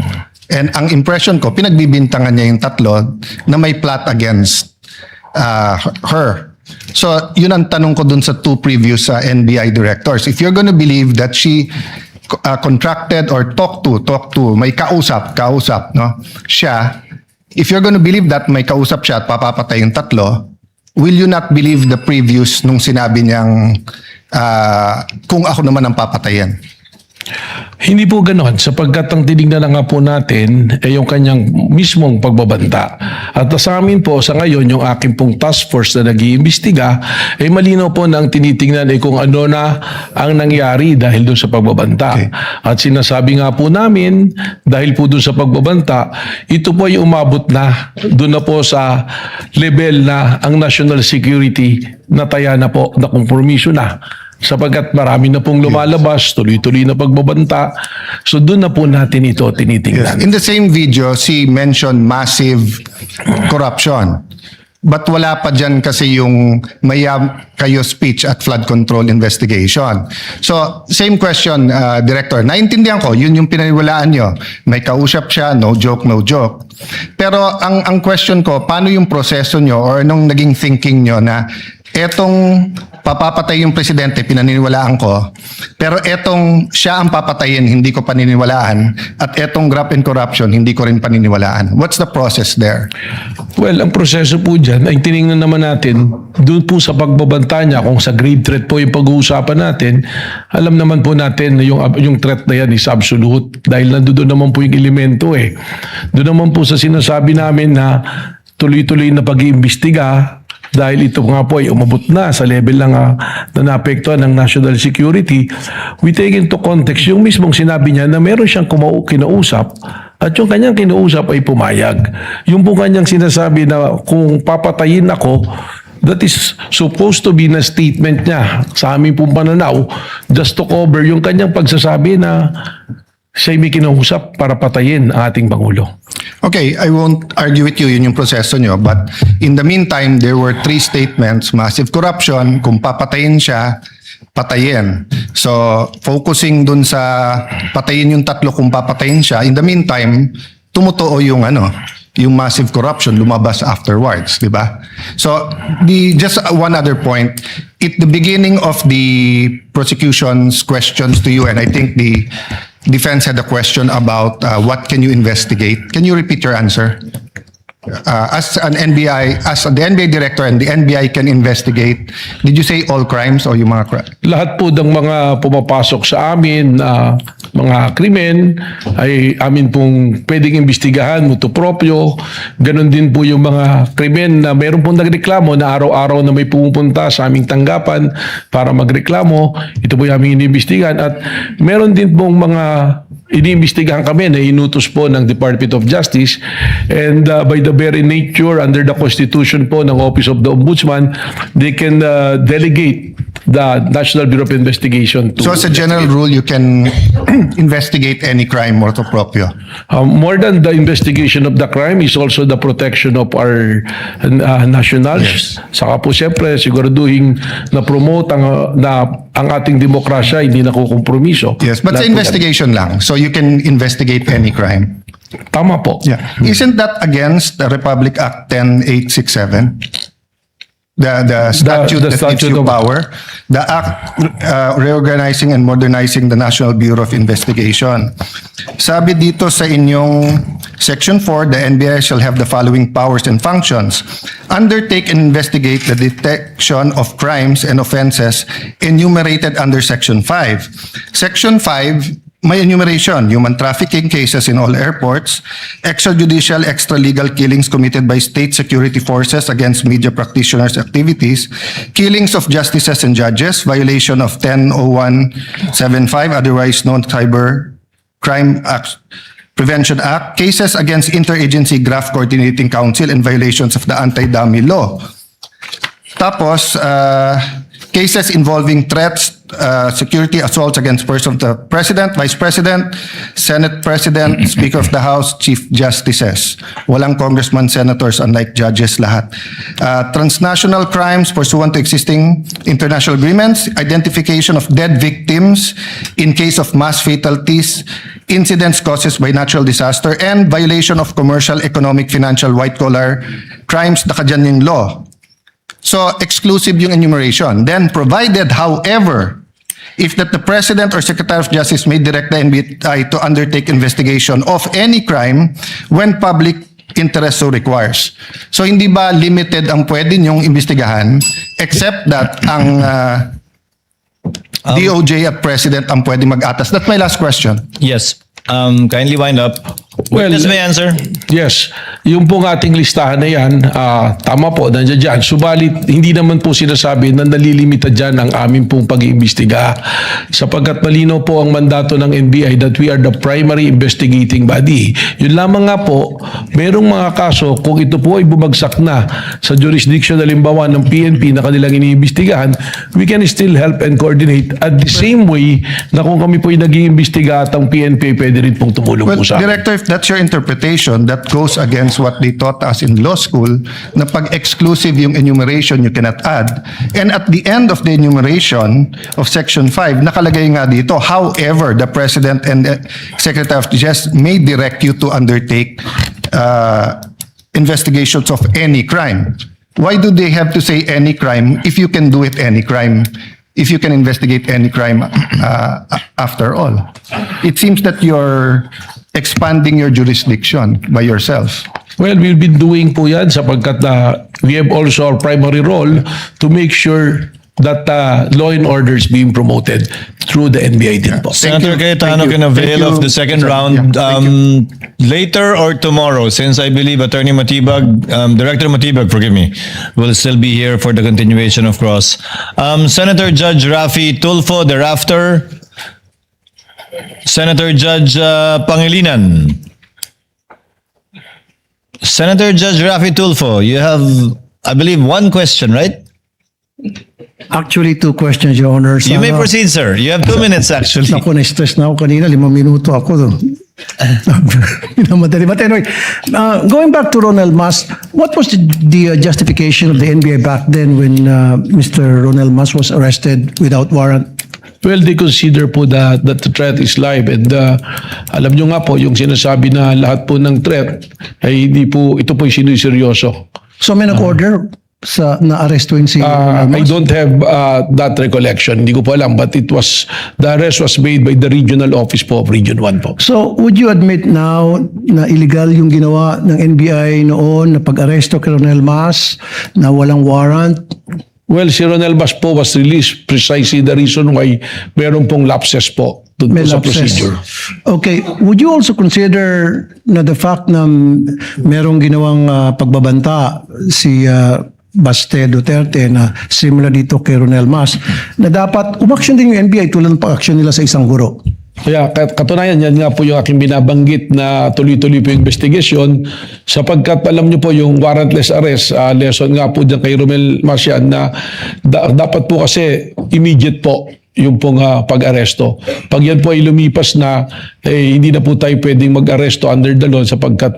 Speaker 12: And ang impression ko, pinagbibintangan niya yung tatlo na may plot against her. So, yun ang tanong ko dun sa two previous NBI directors. If you're gonna believe that she contracted or talked to, may kausap, no? Siya, if you're gonna believe that may kausap siya at papapatay yung tatlo, will you not believe the previous nung sinabi niyang kung ako naman ang papatayin?
Speaker 3: Hindi po ganoon sapagkat ang tinignan na nga po natin ay yung kanyang mismong pagbabanta. At sa amin po sa ngayon yung aking pong task force na nag-iimbestiga ay malinaw po na ang tinitingnan ay kung ano na ang nangyari dahil doon sa pagbabanta. Okay. At sinasabi nga po namin dahil po doon sa pagbabanta, ito po ay umabot na doon na po sa level na ang national security nataya na po na kompromiso na. Sapagkat marami na pong lumalabas, tuloy-tuloy na pagbabanta. So doon na po natin ito tinitingnan.
Speaker 12: Yes. In the same video, she mentioned massive corruption. But wala pa dyan kasi yung mayam kayo speech at flood control investigation. So, same question, Director. Naintindihan ko, yun yung pinaniwalaan nyo. May kausap siya, no joke. Pero ang question ko, paano yung proseso nyo or anong naging thinking nyo na etong papapatay yung presidente, pinaniniwalaan ko, pero etong siya ang papatayin, hindi ko paniniwalaan, at etong graft and corruption, hindi ko rin paniniwalaan. What's the process there?
Speaker 3: Well, ang proseso po dyan ay tinignan naman natin doon po sa pagbabanta niya kung sa grave threat po yung pag-uusapan natin. Alam naman po natin na yung threat na yan is absolute dahil nandoon naman po yung elemento eh. Doon naman po sa sinasabi namin na tuloy-tuloy na pag-iimbestiga dahil ito nga po ay umabot na sa level lang na naapektuhan ng national security, we take into context yung mismong sinabi niya na meron siyang kinausap at yung kanyang kinausap ay pumayag. Yung po kanyang sinasabi na kung papatayin ako, that is supposed to be na statement niya sa aming pong pananaw just to cover yung kanyang pagsasabi na siya may kinausap para patayin ang ating Pangulo.
Speaker 12: Okay, I won't argue with you, yun yung proseso nyo. But in the meantime, there were 3 statements, massive corruption, kung papatayin siya, patayin. So, focusing dun sa patayin yung tatlo kung papatayin siya, in the meantime, tumutuo yung yung massive corruption lumabas afterwards, di ba? So, just one other point. At the beginning of the prosecution's questions to you, and I think the defense had a question about what can you investigate. Can you repeat your answer? As the NBI director and the NBI can investigate, did you say all crimes or yung mga
Speaker 3: Lahat po ng mga pumapasok sa amin na mga krimen ay amin pong pwedeng imbestigahan, mutu proprio. Ganon din po yung mga krimen na meron pong nagreklamo na araw-araw na may pumupunta sa aming tanggapan para magreklamo. Ito po yung aming iniimbestigahan. At meron din pong mga iniimbestigahan kami na inutos po ng Department of Justice, and by the very nature under the Constitution po ng Office of the Ombudsman, they can delegate the National Bureau of Investigation to...
Speaker 12: So as a general rule, you can investigate any crime motu proprio?
Speaker 3: More than the investigation of the crime is also the protection of our nationals. Saka po siyempre siguraduhin na promote ang ating demokrasya, hindi nakukompromiso.
Speaker 12: Yes, but sa investigation lang. So you can investigate any crime.
Speaker 3: Tama po.
Speaker 12: Yeah. Isn't that against the Republic Act 10867? The statute that gives you power, the act reorganizing and modernizing the National Bureau of Investigation. Sabi dito sa inyong Section 4, the NBI shall have the following powers and functions. Undertake and investigate the detection of crimes and offenses enumerated under Section 5. Section 5, may enumeration, human trafficking cases in all airports, extrajudicial, extralegal killings committed by state security forces against media practitioners' activities, killings of justices and judges, violation of 100175, otherwise known Cyber Crime Act, Prevention Act, cases against Interagency Graft Coordinating Council and violations of the Anti-Dummy Law. Tapos, cases involving threats, security assaults against persons of the President, Vice President, Senate President, Speaker of the House, Chief Justices. Walang congressman, senators, unlike judges lahat. Transnational crimes pursuant to existing international agreements, identification of dead victims in case of mass fatalities, incidents caused by natural disaster, and violation of commercial, economic, financial, white-collar crimes, nakadyan yung law. So, exclusive yung enumeration. Then, provided, however, if that the President or Secretary of Justice may direct the NBI to undertake investigation of any crime when public interest so requires. So, hindi ba limited ang pwede niyong imbestigahan except that ang DOJ at President ang pwede mag-atas? That's my last question.
Speaker 5: Yes. Kindly wind up.
Speaker 3: Well,
Speaker 5: Witness may answer.
Speaker 3: Yes, yung pong ating listahan na yan, tama po, nandiyan dyan. Subalit, hindi naman po sinasabi na nalilimita dyan ang aming pong pag-iimbestiga. Sapagkat malinaw po ang mandato ng NBI that we are the primary investigating body. Yun lamang nga po, merong mga kaso, kung ito po ay bumagsak na sa jurisdiction halimbawa ng PNP na kanilang iniimbestigahan, we can still help and coordinate at the same way na kung kami po ay nag-iimbestiga at ang PNP pwede rin pong tumulong
Speaker 12: Well,
Speaker 3: po sa amin.
Speaker 12: Director, if that's your interpretation, that goes against what they taught us in law school, na pag exclusive yung enumeration, you cannot add. And at the end of the enumeration of Section 5, nakalagay nga dito, however, the President and the Secretary of Justice may direct you to undertake investigations of any crime. Why do they have to say any crime if you can do it any crime? If you can investigate any crime after all? It seems that you're expanding your jurisdiction by yourself.
Speaker 3: Well, we've been doing po yan sapagkat we have also our primary role to make sure that law and order is being promoted through the NBI din po.
Speaker 5: Senator Cayetano
Speaker 12: Thank you.
Speaker 5: can avail
Speaker 12: Thank
Speaker 5: of
Speaker 12: you.
Speaker 5: the second
Speaker 12: Sir,
Speaker 5: round
Speaker 12: yeah, thank
Speaker 5: later or tomorrow, since I believe Attorney Matibag, Director Matibag, forgive me, will still be here for the continuation of cross. Senator Judge Rafi Tulfo thereafter. Senator Judge Pangilinan. Senator Judge Rafi Tulfo, you have, I believe, one question, right?
Speaker 7: Actually, 2 questions, Your Honor.
Speaker 5: You may proceed, sir. You have 2 minutes, actually.
Speaker 7: Ako, na-stress na ako kanina. 5 minuto ako. Minamadali. But anyway, going back to Ronald Mas, what was the justification of the NBI back then when Mr. Ronald Mas was arrested without warrant
Speaker 3: Well, they consider po that the threat is live and alam nyo nga po, yung sinasabi na lahat po ng threat ay hindi po, ito po yung siniseryoso.
Speaker 7: So may nag-order sa na-arrestuin si
Speaker 3: I
Speaker 7: Mas?
Speaker 3: don't have that recollection. Hindi ko po alam, but the arrest was made by the regional office po of Region 1 po.
Speaker 7: So would you admit now na illegal yung ginawa ng NBI noon na pag-aresto kay Ronel Mas na walang warrant?
Speaker 3: Well, si Ronel Bas po was released precisely the reason why meron pong lapses po dun po
Speaker 7: May
Speaker 3: sa
Speaker 7: lapses.
Speaker 3: procedure.
Speaker 7: Okay, would you also consider na the fact na merong ginawang pagbabanta si Baste Duterte na similar dito kay Ronel Mas na dapat umaksyon din yung NBI tulad ng pag-aksyon nila sa isang guro?
Speaker 3: Kaya katunayan yan nga po yung aking binabanggit na tuloy-tuloy po yung investigation sapagkat alam nyo po yung warrantless arrest, lesson nga po dyan kay Romel Marcian na dapat po kasi immediate po yung pong pag-aresto. Pag yan po ay lumipas na, hindi na po tayo pwedeng mag-aresto under the law sapagkat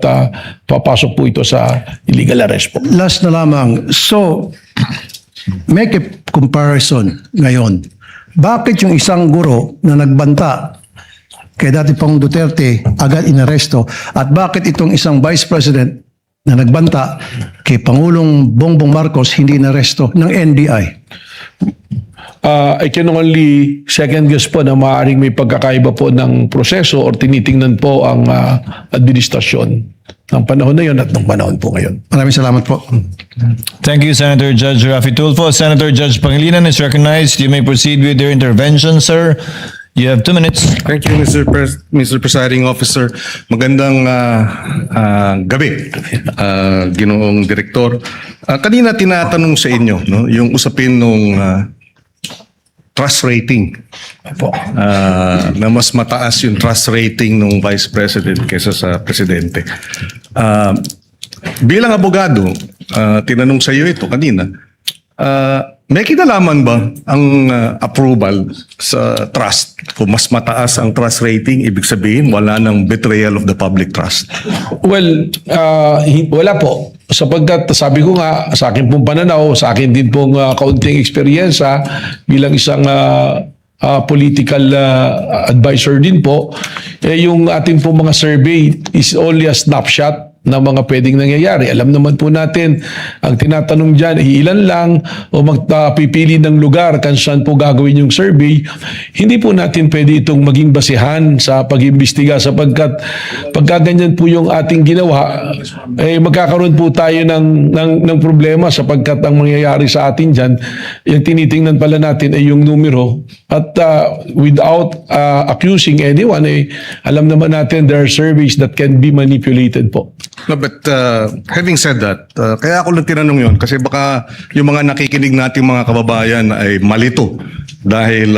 Speaker 3: papasok po ito sa illegal arrest po.
Speaker 7: Last na lamang. So, make a comparison ngayon. Bakit yung isang guro na nagbanta kay dati pang Duterte agad inaresto at bakit itong isang vice president na nagbanta kay Pangulong Bongbong Marcos hindi inaresto ng NBI?
Speaker 3: I can only second guess po na maaaring may pagkakaiba po ng proseso or tinitingnan po ang administrasyon ng panahon na yun at ng panahon po ngayon.
Speaker 7: Maraming salamat po.
Speaker 5: Thank you, Senator Judge Raffy Tulfo. Senator Judge Pangilinan is recognized. You may proceed with your intervention, sir. You have 2 minutes.
Speaker 13: Thank you, Mr. Presiding Officer. Magandang gabi, Ginoong Direktor. Kanina tinatanong sa inyo yung usapin nung trust rating. Na mas mataas yung trust rating ng Vice President kaysa sa Presidente. Bilang abogado, tinanong sa iyo ito kanina, may kinalaman ba ang approval sa trust? Kung mas mataas ang trust rating, ibig sabihin wala ng betrayal of the public trust.
Speaker 3: Well, wala po. Sapagkat sabi ko nga, sa akin pong pananaw, sa akin din pong kaunting eksperyensya bilang isang political advisor din po, yung ating pong mga survey is only a snapshot ng mga pwedeng nangyayari. Alam naman po natin, ang tinatanong dyan, ilan lang o magpipili ng lugar kung saan po gagawin yung survey. Hindi po natin pwede itong maging basihan sa pag-imbestiga sapagkat pagka ganyan po yung ating ginawa, magkakaroon po tayo ng problema sapagkat ang mangyayari sa atin dyan, yung tinitingnan pala natin ay yung numero at without accusing anyone, alam naman natin there are surveys that can be manipulated po.
Speaker 13: No, but having said that, kaya ako lang tinanong yun kasi baka yung mga nakikinig nating mga kababayan ay malito dahil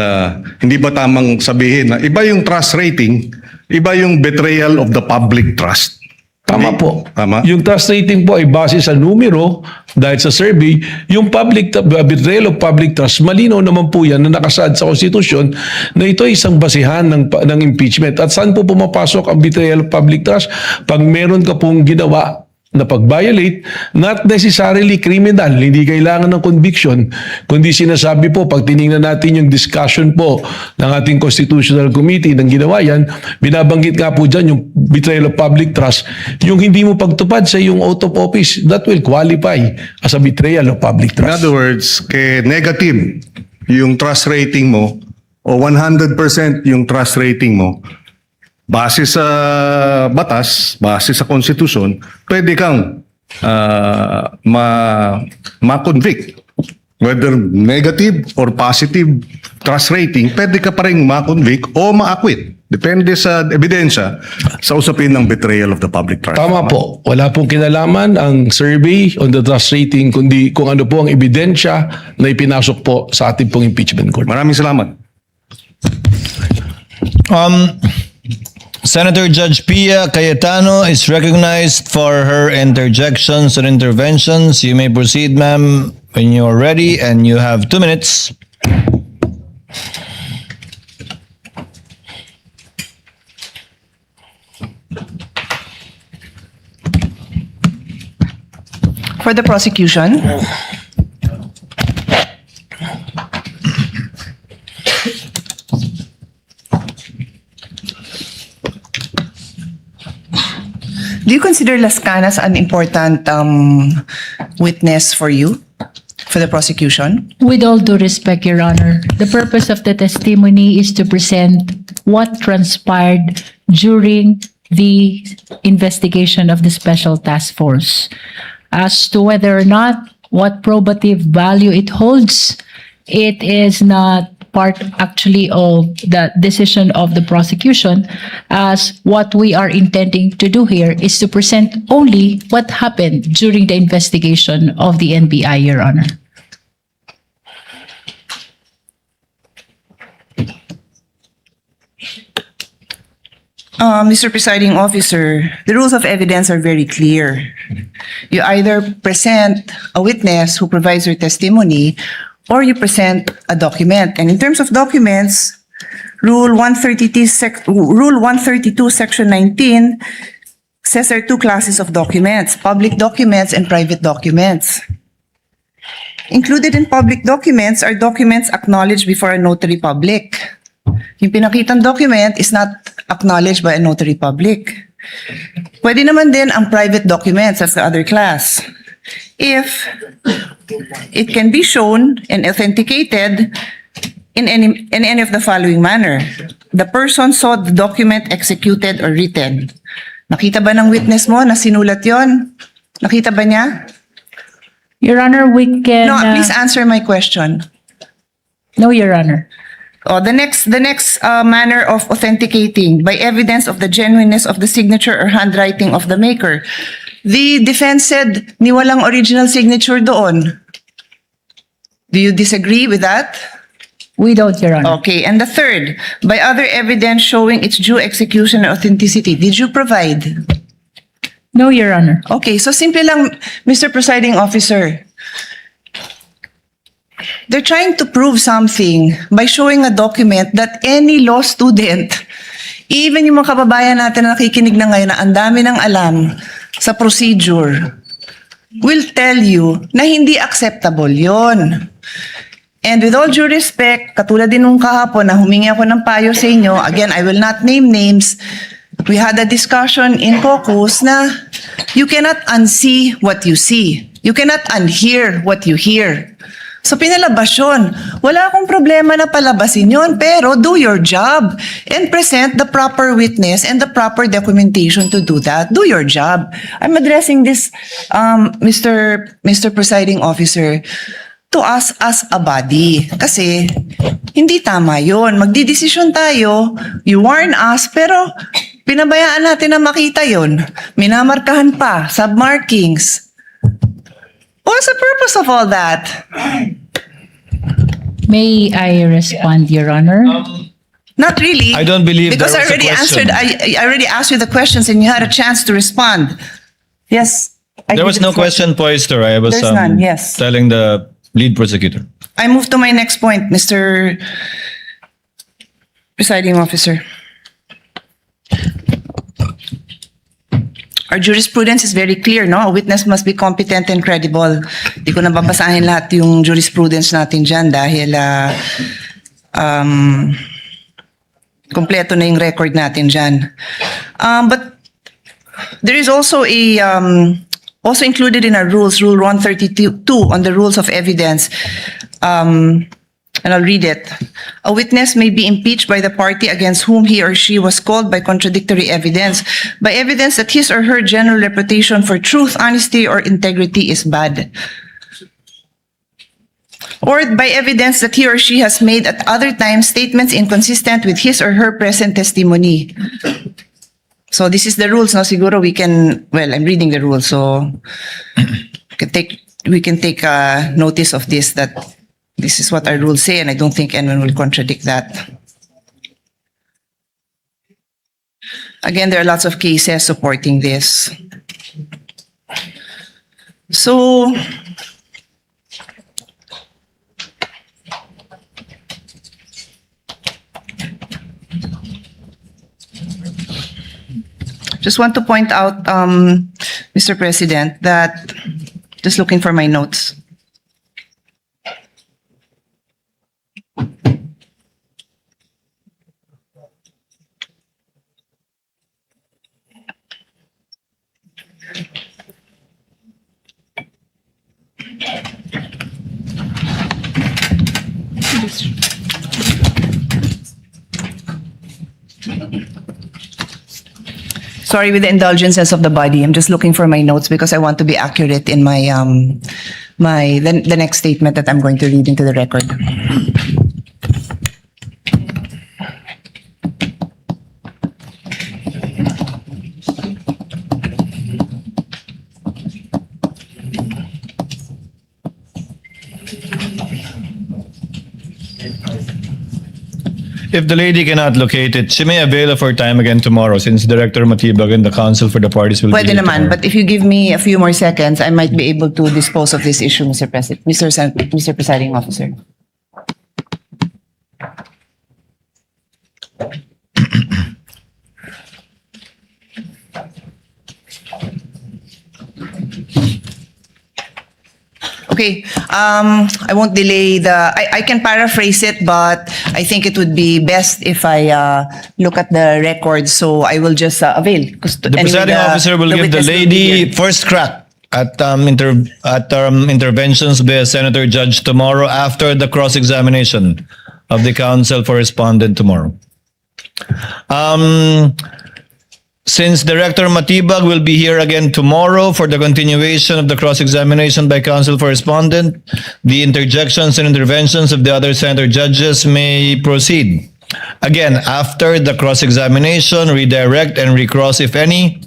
Speaker 13: hindi ba tamang sabihin na iba yung trust rating, iba yung betrayal of the public trust.
Speaker 3: Tama po.
Speaker 13: Tama.
Speaker 3: Yung trust rating po ay base sa numero dahil sa survey. Yung betrayal of public trust, malinaw naman po yan na nakasaad sa konstitusyon na ito ay isang basihan ng impeachment. At saan po pumapasok ang betrayal of public trust? Pag meron ka pong ginawa na pag-violate, not necessarily criminal, hindi kailangan ng conviction, kundi sinasabi po, pag tinignan natin yung discussion po ng ating Constitutional Committee ng ginawa yan, binabanggit nga po dyan yung betrayal of public trust, yung hindi mo pagtupad sa yung oath of office, that will qualify as a betrayal of public
Speaker 13: In
Speaker 3: trust.
Speaker 13: other words, negative yung trust rating mo o 100% yung trust rating mo, base sa batas, base sa konstitusyon, pwede kang ma-convict. Whether negative or positive trust rating, pwede ka pa rin ma-convict o ma-acquit. Depende sa ebidensya sa usapin ng betrayal of the public trust.
Speaker 3: Tama po. Wala pong kinalaman ang survey on the trust rating, kundi kung ano po ang ebidensya na ipinasok po sa ating pong impeachment court.
Speaker 13: Maraming salamat.
Speaker 5: Senator Judge Pia Cayetano is recognized for her interjections and interventions. You may proceed, ma'am, when you are ready, and you have 2 minutes.
Speaker 14: For the prosecution, Do you consider Las Canas an important witness for you, for the prosecution?
Speaker 1: With all due respect, Your Honor, the purpose of the testimony is to present what transpired during the investigation of the Special Task Force. As to whether or not what probative value it holds, it is not part actually of the decision of the prosecution, as what we are intending to do here is to present only what happened during the investigation of the NBI, Your Honor.
Speaker 14: Mr. Presiding Officer, the rules of evidence are very clear. You either present a witness who provides your testimony, or you present a document. And in terms of documents, Rule 132, Section 19 says there are two classes of documents, public documents and private documents. Included in public documents are documents acknowledged before a notary public. Yung pinakitang document is not acknowledged by a notary public. Pwede naman din ang private documents, that's the other class. If it can be shown and authenticated in any of the following manner. The person saw the document executed or written. Nakita ba ng witness mo na sinulat yon? Nakita ba niya?
Speaker 1: Your Honor, we can...
Speaker 14: No, please answer my question.
Speaker 1: No, Your Honor.
Speaker 14: Oh, the next manner of authenticating by evidence of the genuineness of the signature or handwriting of the maker. The defense said ni walang original signature doon. Do you disagree with that?
Speaker 1: We don't, Your Honor.
Speaker 14: Okay, and the third, by other evidence showing its due execution and authenticity. Did you provide?
Speaker 1: No, Your Honor.
Speaker 14: Okay, so simple lang, Mr. Presiding Officer. They're trying to prove something by showing a document that any law student, even yung mga kababayan natin na nakikinig na ngayon na ang dami ng alam sa procedure, will tell you na hindi acceptable yon. And with all due respect, katulad din nung kahapon na humingi ako ng payo sa inyo, again, I will not name names, we had a discussion in caucus na you cannot unsee what you see. You cannot unhear what you hear. So pinalabas yun. Wala akong problema na palabasin yun, pero do your job and present the proper witness and the proper documentation to do that. Do your job. I'm addressing this, Mr. Presiding Officer, to us as a body. Kasi hindi tama yun. Magdidesisyon tayo, you warn us, pero pinabayaan natin na makita yun. Minamarkahan pa, submarkings. What's the purpose of all that?
Speaker 1: May I respond, Your Honor?
Speaker 14: Not really.
Speaker 5: I don't believe
Speaker 14: because
Speaker 5: there was
Speaker 14: I already
Speaker 5: a question.
Speaker 14: answered. I already asked you the questions, and you had a chance to respond. Yes.
Speaker 5: There was no question posed, sir. I was
Speaker 14: There's none, yes.
Speaker 5: telling the lead prosecutor.
Speaker 14: I move to my next point, Mr. Presiding Officer. Our jurisprudence is very clear, no? A witness must be competent and credible. Di ko na babasahin lahat yung jurisprudence natin dyan dahil kompleto na yung record natin dyan. But there is also a also included in our rules, Rule 132 on the rules of evidence. And I'll read it. A witness may be impeached by the party against whom he or she was called by contradictory evidence, by evidence that his or her general reputation for truth, honesty, or integrity is bad. Or by evidence that he or she has made at other times statements inconsistent with his or her present testimony. So this is the rules, no? Siguro we can, well, I'm reading the rules, so we can take notice of this, that this is what our rules say, and I don't think anyone will contradict that. Again, there are lots of cases supporting this. So, just want to point out, Mr. President, that, just looking for my notes. Sorry, with the indulgences of the body, I'm just looking for my notes because I want to be accurate in my the next statement that I'm going to read into the record.
Speaker 5: If the lady cannot locate it, she may avail of her time again tomorrow since Director Matibag and the counsel for the parties will
Speaker 14: Pwede
Speaker 5: be here
Speaker 14: naman,
Speaker 5: tomorrow.
Speaker 14: but if you give me a few more seconds, I might be able to dispose of this issue, Mr. President, Mr. Presiding Officer. Okay, I won't delay I can paraphrase it, but I think it would be best if I look at the records, so I will just avail.
Speaker 5: The presiding officer will give the
Speaker 14: witness will be
Speaker 5: lady
Speaker 14: here.
Speaker 5: first crack at interventions by Senator Judge tomorrow after the cross-examination of the counsel for respondent tomorrow. Since Director Matibag will be here again tomorrow for the continuation of the cross-examination by counsel for respondent, the interjections and interventions of the other senator judges may proceed. Again, after the cross-examination, redirect and recross if any.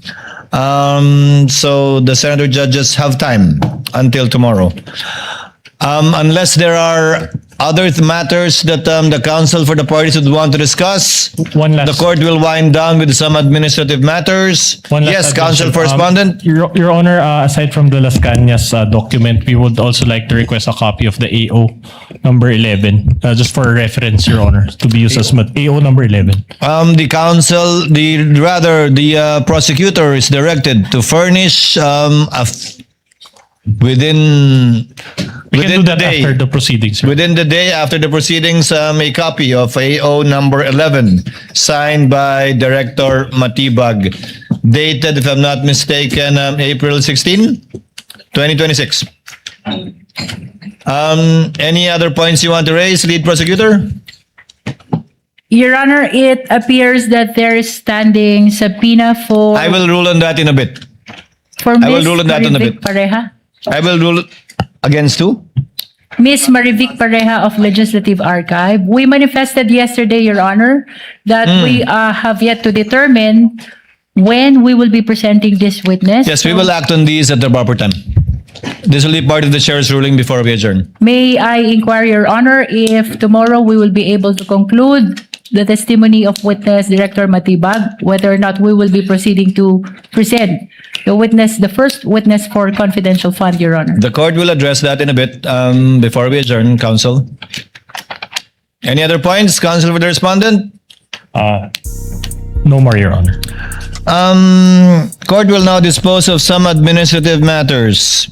Speaker 5: So the senator judges have time until tomorrow. Unless there are other matters that the counsel for the parties would want to discuss,
Speaker 4: One last-
Speaker 5: the court will wind down with some administrative matters.
Speaker 4: One last
Speaker 5: Yes, counsel
Speaker 4: addition.
Speaker 5: for respondent.
Speaker 4: Your Honor, aside from the Las Cañas document, we would also like to request a copy of the AO number 11, just for reference, Your Honor, to be used as AO number 11.
Speaker 5: The counsel, the prosecutor is directed to furnish within
Speaker 4: We can do
Speaker 5: the
Speaker 4: that
Speaker 5: day.
Speaker 4: after the proceedings. Sir.
Speaker 5: Within the day after the proceedings, a copy of AO number 11 signed by Director Matibag, dated, if I'm not mistaken, April 16, 2026. Any other points you want to raise, lead prosecutor?
Speaker 1: Your Honor, it appears that there is standing subpoena for
Speaker 5: I will rule on that in a bit.
Speaker 1: for
Speaker 5: I will
Speaker 1: Ms.
Speaker 5: rule on that in a
Speaker 1: Marivic
Speaker 5: bit.
Speaker 1: Pareja.
Speaker 5: I will rule against who?
Speaker 1: Ms. Marivic Pareja of Legislative Archive. We manifested yesterday, Your Honor, that we have yet to determine when we will be presenting this witness.
Speaker 5: Yes, we will act on these at the proper time. This will be part of the chair's ruling before we adjourn.
Speaker 1: May I inquire, Your Honor, if tomorrow we will be able to conclude the testimony of witness Director Matibag, whether or not we will be proceeding to present the first witness for confidential fund, Your Honor.
Speaker 5: The court will address that in a bit before we adjourn, counsel. Any other points, counsel for the respondent?
Speaker 4: No more, Your Honor.
Speaker 5: Court will now dispose of some administrative matters.